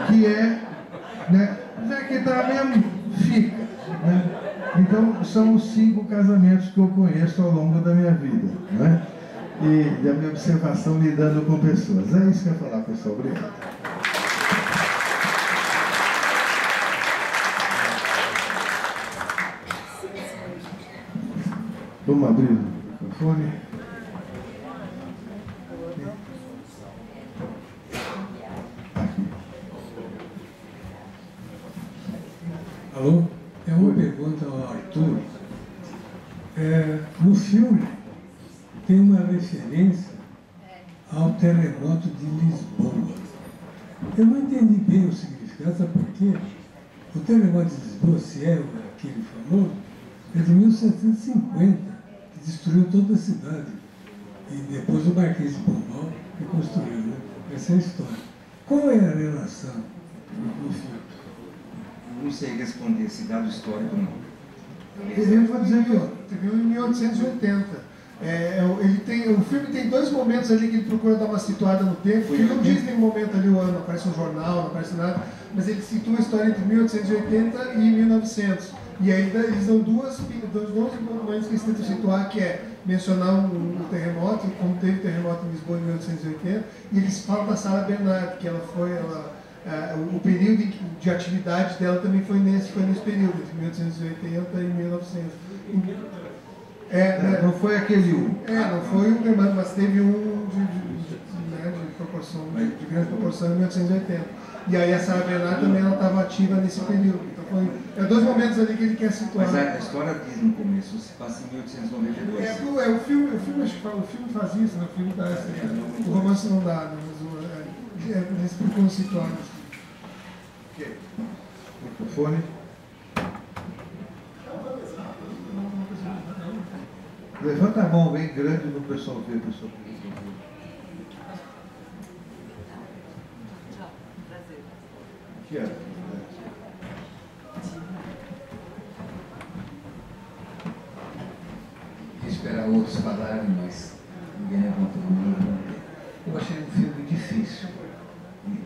Que é, né, já que tá mesmo, fica. Né? Então, são os 5 casamentos que eu conheço ao longo da minha vida. Né? E da minha observação lidando com pessoas. É isso que eu ia falar, pessoal. Obrigado. Vamos abrir o microfone. Aqui. Alô? É uma pergunta ao Arthur. No filme tem uma referência ao terremoto de Lisboa. Eu não entendi bem o significado, sabe por quê? O terremoto de Lisboa, se é aquele famoso, é de 1750. Destruiu toda a cidade. E depois o Marquês de Pombal reconstruiu, né? Essa é a história. Qual é a relação no filme? Não sei responder esse dado histórico, não. Eu vou dizer que teve em 1880. O filme tem dois momentos ali que ele procura dar uma situada no tempo, que não diz nenhum momento ali o ano, não aparece um jornal, não aparece nada, mas ele situa a história entre 1880 e 1900. E aí eles dão dois momentos que eles tentam situar, que é mencionar um terremoto, como teve terremoto em Lisboa em 1880, e eles falam da Sarah Bernhardt, que o período de atividade dela também foi nesse período, entre 1880 e 1900. Não foi aquele um. Não foi um demanda, mas teve um de grande proporção em 1880. E aí a Sarah Bernhardt também estava ativa nesse período. Então dois momentos ali que ele quer situar. Mas a história diz no começo, se passa em 1892. O filme faz isso, né? O filme dá essa. O romance não dá, né? Mas eles procuram situar. Ok. Microfone. Levanta a mão bem grande para o pessoal ver, pessoal. Aqui, ó. Vou esperar outros falarem, mas ninguém levantou a mão. Eu achei um filme difícil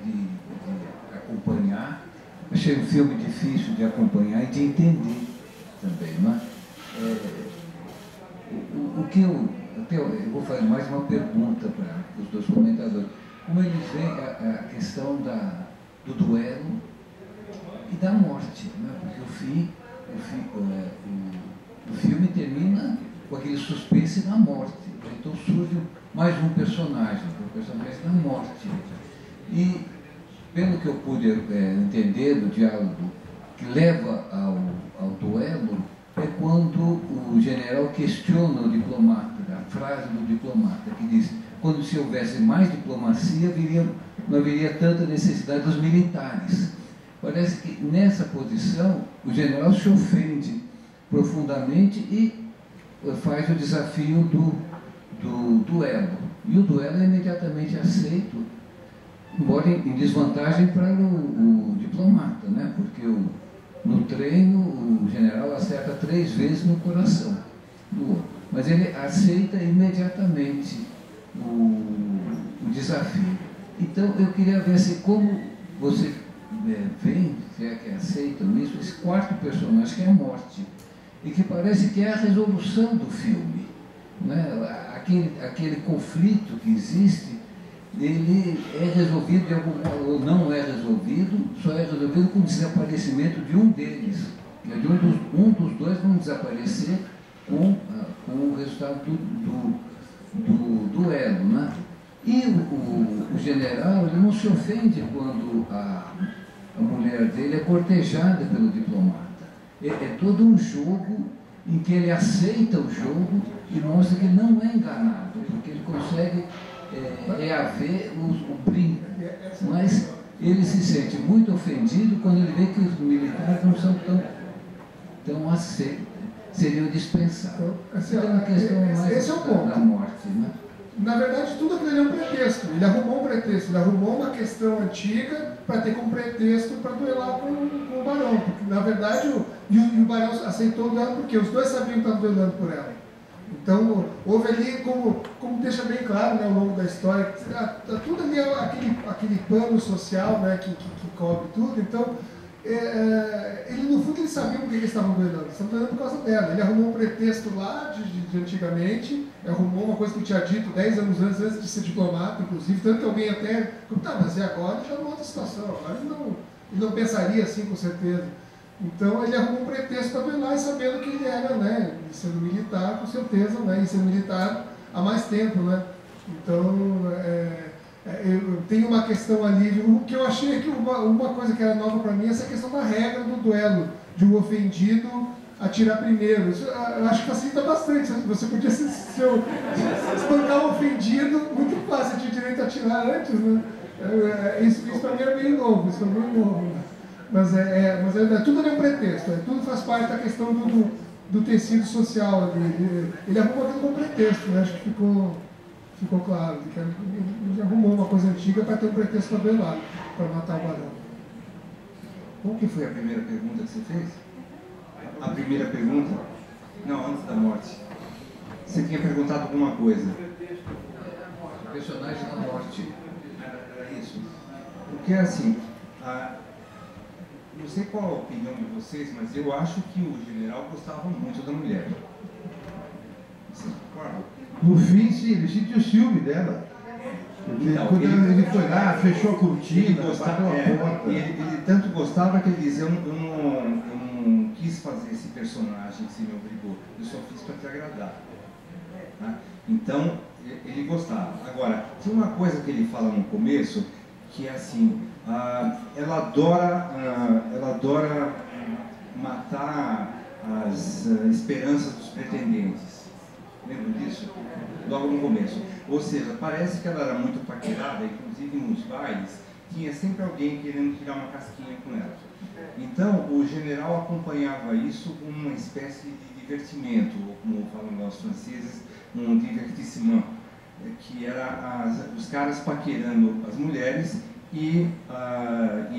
de acompanhar. Achei um filme difícil de acompanhar e de entender também, não é? Eu vou fazer mais uma pergunta para os dois comentadores. Como eles veem a questão do duelo e da morte, né? Porque o filme termina com aquele suspense da morte. Então surge mais um personagem, o personagem da morte. E, pelo que eu pude entender do diálogo que leva ao duelo, é quando o general questiona o diplomata, a frase do diplomata, que diz: quando se houvesse mais diplomacia, não haveria tanta necessidade dos militares. Parece que nessa posição o general se ofende profundamente e faz o desafio do duelo. E o duelo é imediatamente aceito, embora em desvantagem para o diplomata, né? Porque no treino o general acerta 3 vezes no coração do outro, mas ele aceita imediatamente o desafio. Então eu queria ver assim, como você vê, se é que aceitam isso, esse quarto personagem, que é a morte, e que parece que é a resolução do filme, né? Aquele conflito que existe, ele é resolvido de algum modo, ou não é resolvido, só é resolvido com o desaparecimento de um deles. Um dos dois vão desaparecer com o resultado do duelo, né? E o general, ele não se ofende quando a mulher dele é cortejada pelo diplomata. É todo um jogo em que ele aceita o jogo e mostra que ele não é enganado, porque ele consegue reaver o brinco. Mas ele se sente muito ofendido quando ele vê que os militares não são tão aceitos, seriam dispensados. Então, é uma questão mais da morte, né? Na verdade, tudo aquilo é um pretexto. Ele arrumou um pretexto, ele arrumou uma questão antiga para ter como pretexto para duelar com o barão. Porque, na verdade, o barão aceitou o duelo porque os dois sabiam que estavam duelando por ela. Então, houve ali, como deixa bem claro, né, ao longo da história, tudo ali é aquele pano social, né, que cobre tudo. Então, ele, no fundo, ele sabia por que eles estavam duelando. Eles estavam duelando por causa dela. Ele arrumou um pretexto lá de antigamente, arrumou uma coisa que eu tinha dito 10 anos antes de ser diplomata, inclusive, tanto que alguém até, mas e agora? Já numa outra situação, agora ele não pensaria assim, com certeza. Então ele arrumou um pretexto para duelar e sabendo que ele era, né, sendo militar, com certeza, né, e sendo militar há mais tempo, né. Então, tem uma questão ali, o que eu achei que uma coisa que era nova para mim é essa questão da regra do duelo, de um ofendido atirar primeiro. Isso, eu acho que facilita bastante. Você podia espancar um ofendido muito fácil, tinha direito a atirar antes, né? Isso para mim é meio novo, né? Mas tudo é um pretexto, tudo faz parte da questão do tecido social ali. Ele arrumou aquilo como pretexto, né? Acho que ficou claro. Ele arrumou uma coisa antiga para ter um pretexto para duelar, para matar o barão. Qual que foi a primeira pergunta que você fez? A primeira pergunta? Não, antes da morte. você tinha perguntado alguma coisa. O personagem da morte. Era isso. Porque assim, não sei qual a opinião de vocês, mas eu acho que o general gostava muito da mulher. Vocês concordam? No fim, sim, ele sentiu ciúme dela. Então, Quando ele foi lá, fechou a Ele cortina, gostava, bateu a porta. ele tanto gostava que ele dizia, eu não quis fazer esse personagem que você me obrigou, eu só fiz para te agradar. Tá? Então, ele gostava. Agora, tem uma coisa que ele fala no começo, que é assim, ela adora matar as esperanças dos pretendentes. Lembra disso? Logo no começo. Ou seja, parece que ela era muito paquerada, inclusive nos bailes, tinha sempre alguém querendo tirar uma casquinha com ela. Então, o general acompanhava isso como uma espécie de divertimento, ou como falam os franceses, um divertissement, que era os caras paquerando as mulheres e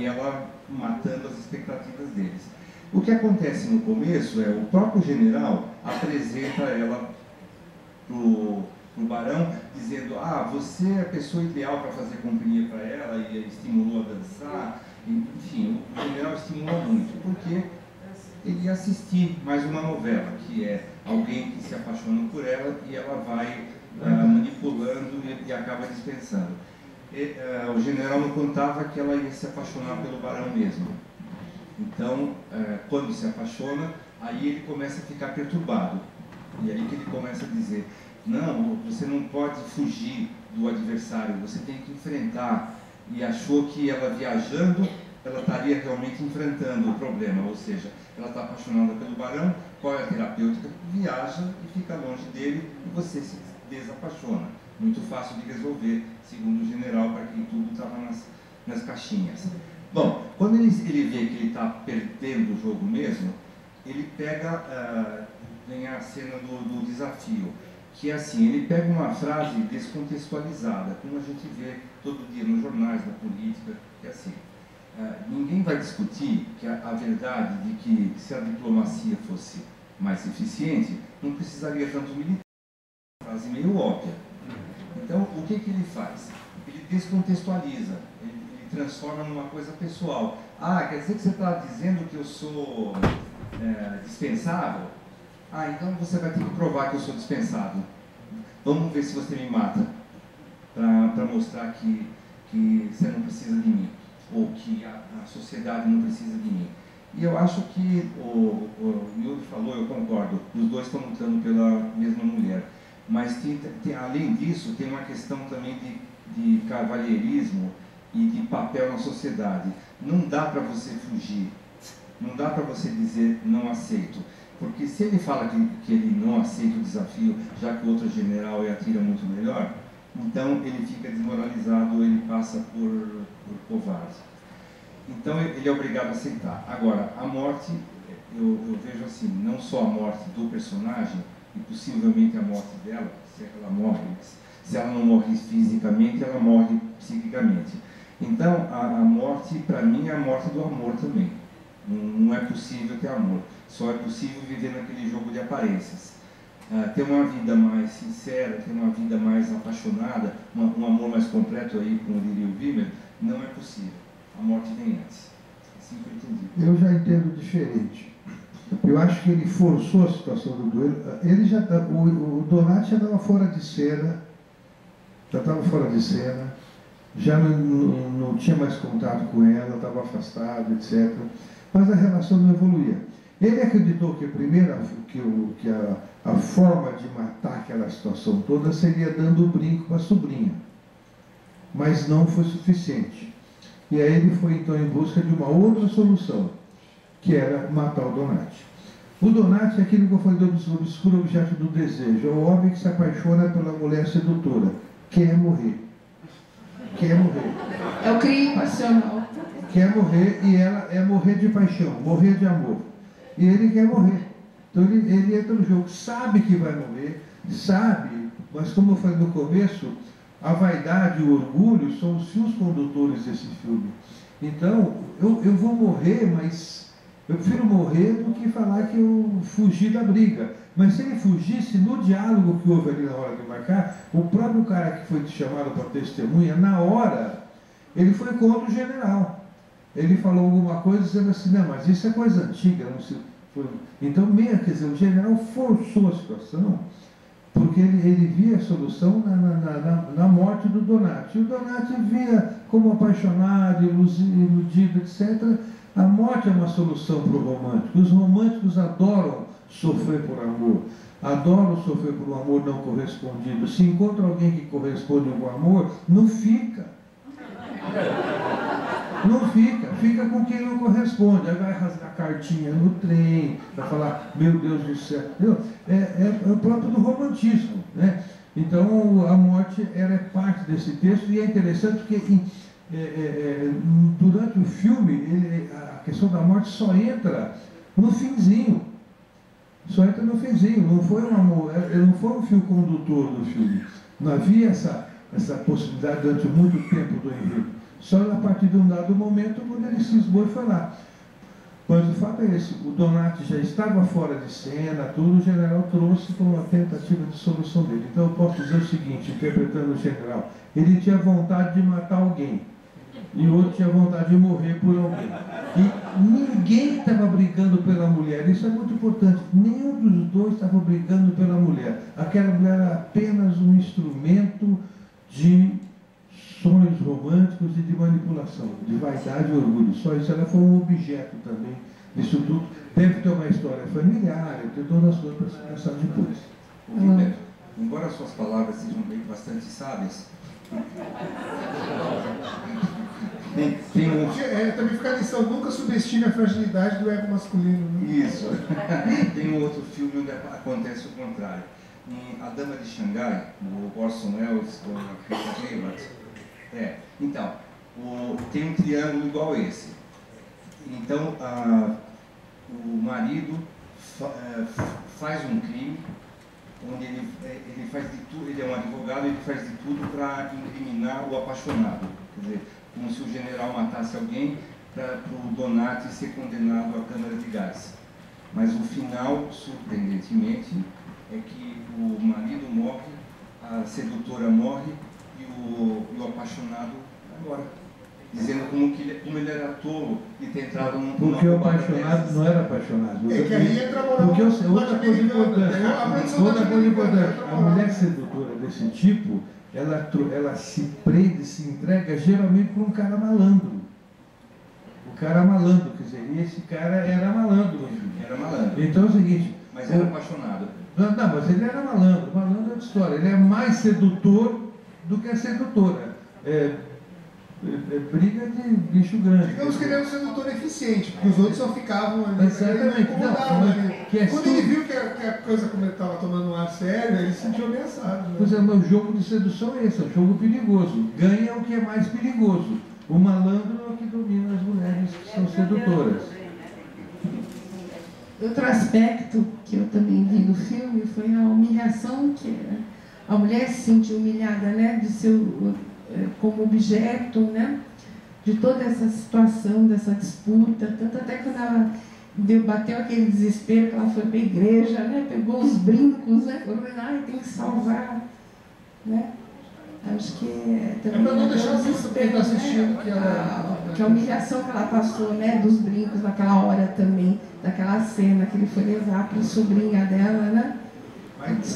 ela matando as expectativas deles. O que acontece no começo é o próprio general apresenta ela pro barão, dizendo, você é a pessoa ideal para fazer companhia para ela, e estimulou a dançar, enfim, o general estimula muito, porque ele ia assistir mais uma novela, que é alguém que se apaixona por ela e ela vai manipulando e acaba dispensando. O general não contava que ela ia se apaixonar pelo barão mesmo. Então, quando se apaixona, aí ele começa a ficar perturbado. E aí que ele começa a dizer, não, você não pode fugir do adversário, você tem que enfrentar. E achou que ela viajando, ela estaria realmente enfrentando o problema, ou seja, ela está apaixonada pelo barão, qual é a terapêutica? Viaja e fica longe dele e você se desapaixona. Muito fácil de resolver, segundo o general, para quem tudo estava nas caixinhas. Bom, quando ele vê que ele está perdendo o jogo mesmo, ele pega, vem a cena do desafio, que é assim, ele pega uma frase descontextualizada, como a gente vê todo dia nos jornais, na política, que é assim, ninguém vai discutir que a verdade de que se a diplomacia fosse mais eficiente, não precisaria tanto militar. Uma frase meio óbvia. Então, o que ele faz? Ele descontextualiza, ele transforma numa coisa pessoal. Quer dizer que você está dizendo que eu sou dispensável? Então você vai ter que provar que eu sou dispensável. Vamos ver se você me mata, para mostrar que você não precisa de mim, ou que a sociedade não precisa de mim. E eu acho que o Yuri falou, eu concordo, os dois estão lutando pela mesma mulher. Mas além disso, tem uma questão também de cavalheirismo e de papel na sociedade. Não dá para você fugir, não dá para você dizer não aceito. Porque se ele fala que ele não aceita o desafio, já que o outro general atira muito melhor, então ele fica desmoralizado, ele passa por covarde. Então ele é obrigado a aceitar. Agora, a morte, eu vejo assim, não só a morte do personagem, e possivelmente a morte dela, se ela morre, se ela não morre fisicamente, ela morre psiquicamente. Então, a morte, para mim, é a morte do amor também. Não é possível ter amor. Só é possível viver naquele jogo de aparências. Ter uma vida mais sincera, ter uma vida mais apaixonada, um amor mais completo, aí, como diria o Wimmer, não é possível. A morte vem antes. Assim que eu entendi. Eu já entendo diferente. Eu acho que ele forçou a situação do duelo. O Donati já estava fora de cena, já não tinha mais contato com ela, estava afastado, etc. Mas a relação não evoluía. Ele acreditou que a forma de matar aquela situação toda seria dando o brinco para a sobrinha. Mas não foi suficiente. E aí ele foi então em busca de uma outra solução, que era matar o Donati. O Donati é aquilo que eu falei do obscuro objeto do desejo. É o homem que se apaixona pela mulher sedutora. Quer morrer. Quer morrer. É o crime passional. Quer morrer, e ela é morrer de paixão, morrer de amor. E ele quer morrer. Então ele entra no jogo, sabe que vai morrer, sabe, mas como eu falei no começo, a vaidade e o orgulho são os fios condutores desse filme. Então, eu vou morrer, mas eu prefiro morrer do que falar que eu fugi da briga. Mas se ele fugisse, no diálogo que houve ali na hora de marcar, o próprio cara que foi chamado para testemunha, na hora, ele foi contra o general. Ele falou alguma coisa dizendo assim, não, mas isso é coisa antiga. Não se... Então, mesmo, quer dizer, o general forçou a situação, porque ele via a solução na morte do Donati. E o Donati via como apaixonado, iludido, etc. A morte é uma solução para o romântico. Os românticos adoram sofrer por amor, adoram sofrer por um amor não correspondido. Se encontra alguém que corresponde com o amor, não fica. Não fica, fica com quem não corresponde. Aí vai rasgar cartinha no trem, vai falar, meu Deus do céu. É o próprio do romantismo, né? Então a morte era parte desse texto, e é interessante porque durante o filme a questão da morte só entra no finzinho. Só entra no finzinho, não foi um amor, não foi um fio condutor do filme. Não havia essa possibilidade durante muito tempo do enredo. Só a partir de um dado momento, quando ele cismou e foi lá. Mas o fato é esse, o Donati já estava fora de cena, tudo, o general trouxe como uma tentativa de solução dele. Então eu posso dizer o seguinte, interpretando o general, ele tinha vontade de matar alguém, e o outro tinha vontade de morrer por alguém. E ninguém estava brigando pela mulher, isso é muito importante, nenhum dos dois estava brigando pela mulher. Aquela mulher era apenas um instrumento de sonhos românticos e de manipulação, de vaidade e orgulho. Só isso, ela foi um objeto também disso tudo. Deve ter uma história familiar, tem todas as coisas para se pensar depois. Gilberto, embora suas palavras sejam bastante sábias, também fica a lição, nunca subestime a fragilidade do ego masculino. Né? Isso. Tem um outro filme onde acontece o contrário. Em A Dama de Xangai, do Orson Welles com a Greta Gerwig. Então, tem um triângulo igual esse. Então, o marido faz um crime, onde ele faz de tudo, ele é um advogado, ele faz de tudo para incriminar o apaixonado. Quer dizer, como se o general matasse alguém para o Donati ser condenado à câmara de gás. Mas o final, surpreendentemente, é que o marido morre, a sedutora morre, e o apaixonado vai embora, dizendo como ele era tolo de ter entrado num... Porque o apaixonado não era apaixonado. É que aí entra porque outra coisa importante, a mulher sedutora desse tipo, ela se prende, se entrega geralmente por um cara malandro. O cara malandro, quer dizer, e esse cara era malandro. Era malandro. Então é o seguinte... Mas era apaixonado. Não, mas ele era malandro. Malandro é outra história. Ele é mais sedutor do que a sedutora. Briga de bicho grande. Digamos que ele era um sedutor eficiente, porque os outros só ficavam ali. Exatamente. Quando ele viu que a coisa estava tomando um ar sério, ele se sentiu ameaçado. Né? Pois é, mas o jogo de sedução é esse, é um jogo perigoso. Ganha o que é mais perigoso. O malandro é o que domina as mulheres que são sedutoras. Outro aspecto que eu também vi no filme foi a humilhação que a mulher se sentiu humilhada, né, de ser como objeto, né, de toda essa situação, dessa disputa, tanto até quando ela bateu aquele desespero que ela foi para a igreja, né, pegou os brincos, né, falou, tem que salvar, né. Acho que também para não deixar o desespero, né, assistindo que a humilhação que ela passou, né, dos brincos naquela hora também, daquela cena que ele foi levar para a sobrinha dela, né?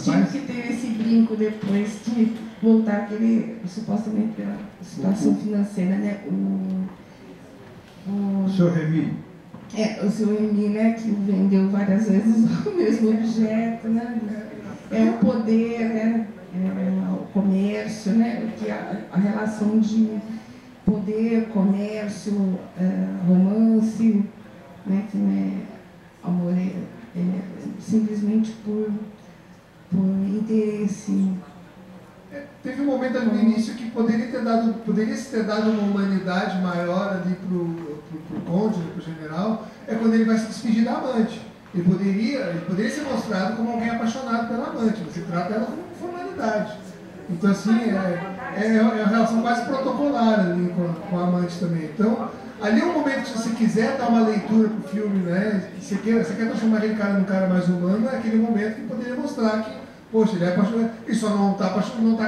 Tinha que ter esse brinco depois de voltar aquele, supostamente pela situação financeira, né? O seu Remy. O seu Remy, né? Que vendeu várias vezes o mesmo objeto, né? O poder, né? O comércio, né? Que a relação de poder, comércio, romance, né? Que não é amor, simplesmente por interesse. Teve um momento ali no início que poderia se ter dado uma humanidade maior ali pro conde, pro general, quando ele vai se despedir da amante. Ele poderia ser mostrado como alguém apaixonado pela amante, mas se trata ela como formalidade. Então, assim, é uma relação quase protocolar ali com a amante também. Então, ali é um momento que, se você quiser dar uma leitura pro filme, né? Você quer transformar aquele cara num cara mais humano, é aquele momento que poderia mostrar que, poxa, ele é apaixonado, e só não tá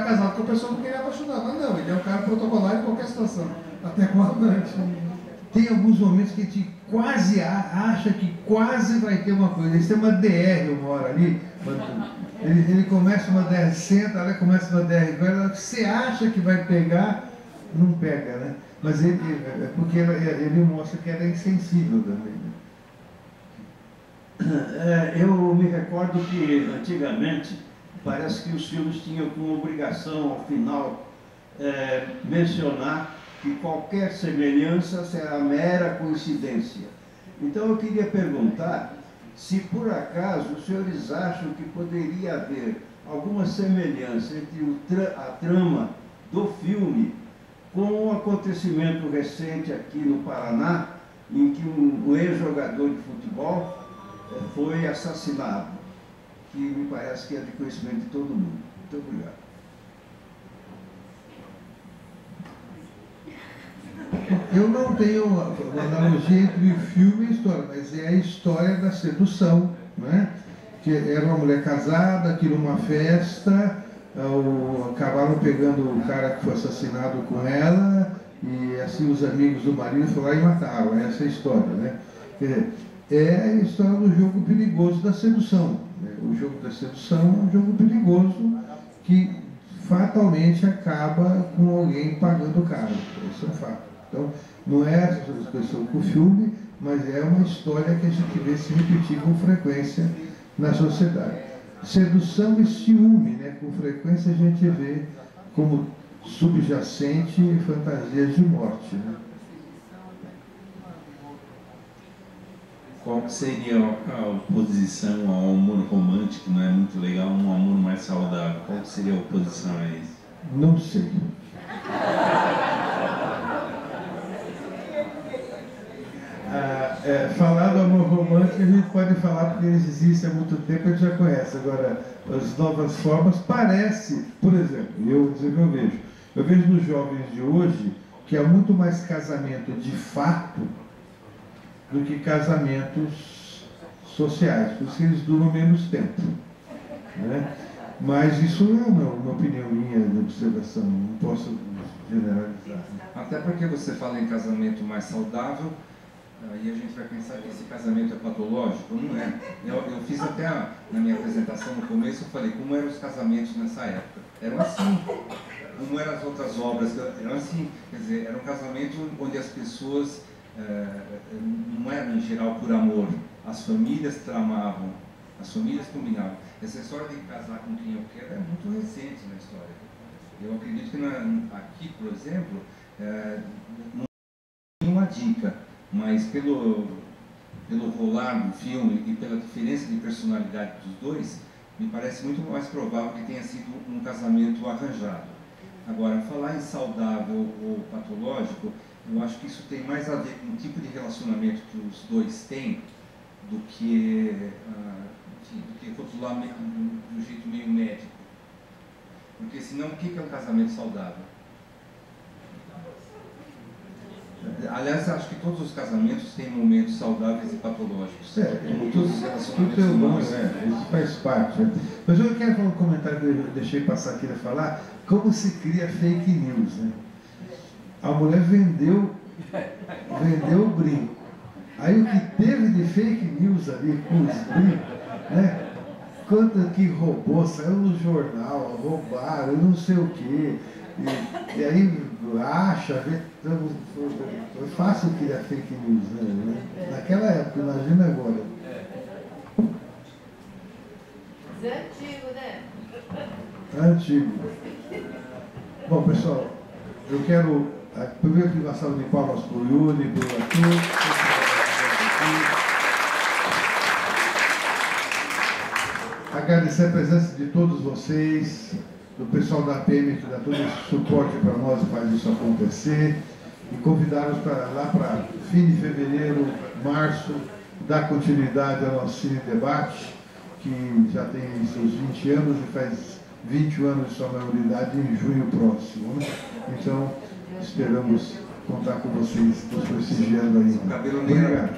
casado com a pessoa com quem ele é apaixonado. Mas não, ele é um cara protocolar em qualquer situação, até com a amante. Tem alguns momentos que a gente quase acha que quase vai ter uma coisa. Eles têm uma DR uma hora ali, ele começa uma DR, senta, ela começa uma DR, você acha que vai pegar, não pega, né? Mas porque ele mostra que ela é insensível também. Né? Eu me recordo que antigamente parece que os filmes tinham como obrigação ao final mencionar que qualquer semelhança será mera coincidência. Então eu queria perguntar se por acaso os senhores acham que poderia haver alguma semelhança entre a trama do filme com um acontecimento recente aqui no Paraná, em que um ex-jogador de futebol foi assassinado, que me parece que é de conhecimento de todo mundo. Muito obrigado. Eu não tenho uma analogia entre o filme e a história, mas é a história da sedução, né? Que era uma mulher casada, que numa festa acabaram pegando o cara que foi assassinado com ela, e assim os amigos do marido foram lá e mataram. Essa é a história, né? É a história do jogo perigoso da sedução. O jogo da sedução é um jogo perigoso que fatalmente acaba com alguém pagando caro. Isso é um fato. Então, não é essa expressão com o filme, mas é uma história que a gente vê se repetir com frequência na sociedade. Sedução e ciúme, né? Com frequência a gente vê como subjacente fantasias de morte. Né? Qual seria a oposição ao amor romântico, não é muito legal, um amor mais saudável? Qual seria a oposição a isso? Não sei. Falar do amor romântico a gente pode falar porque eles existem há muito tempo, a gente já conhece. Agora, as novas formas parece, por exemplo, eu vejo nos jovens de hoje que há muito mais casamento de fato do que casamentos sociais, por isso que eles duram menos tempo. Né? Mas isso é uma opinião minha de observação, não posso generalizar. Até porque você fala em casamento mais saudável, aí a gente vai pensar que esse casamento é patológico, não é? Eu fiz até na minha apresentação no começo, eu falei como eram os casamentos nessa época. Eram assim, como eram as outras obras, eram assim, quer dizer, era um casamento onde as pessoas não eram em geral por amor, as famílias tramavam, as famílias combinavam. Essa história de casar com quem eu quero é muito recente na história. Eu acredito que aqui, por exemplo, não tem uma dica, mas pelo rolar do filme e pela diferença de personalidade dos dois, me parece muito mais provável que tenha sido um casamento arranjado. Agora, falar em saudável ou patológico, eu acho que isso tem mais a ver com o tipo de relacionamento que os dois têm do que rotular de um jeito meio médico. Porque senão, o que é um casamento saudável? Aliás, acho que todos os casamentos têm momentos saudáveis e patológicos. Como todos os relacionamentos humanos. Isso faz parte. Né? Mas eu quero fazer um comentário que eu deixei passar aqui a falar, como se cria fake news. Né? A mulher vendeu o brinco. Aí o que teve de fake news ali com os brincos, né? Quanto que roubou, saiu no jornal, roubaram, não sei o quê. E aí acha, foi fácil criar fake news, né? Naquela época, imagina agora. É antigo, né? Antigo. Bom, pessoal, eu quero primeiro que uma salva de palmas para o Yuri, para o Arthur. Agradecer a presença de todos vocês, do pessoal da APM que dá todo esse suporte para nós e faz isso acontecer, e convidá-los para lá para fim de fevereiro, março, dar continuidade ao nosso Cine Debate, que já tem seus 20 anos e faz 20 anos de sua maioridade em junho próximo. Né? Então, esperamos contar com vocês, nos prestigiando aí. O cabelo nem era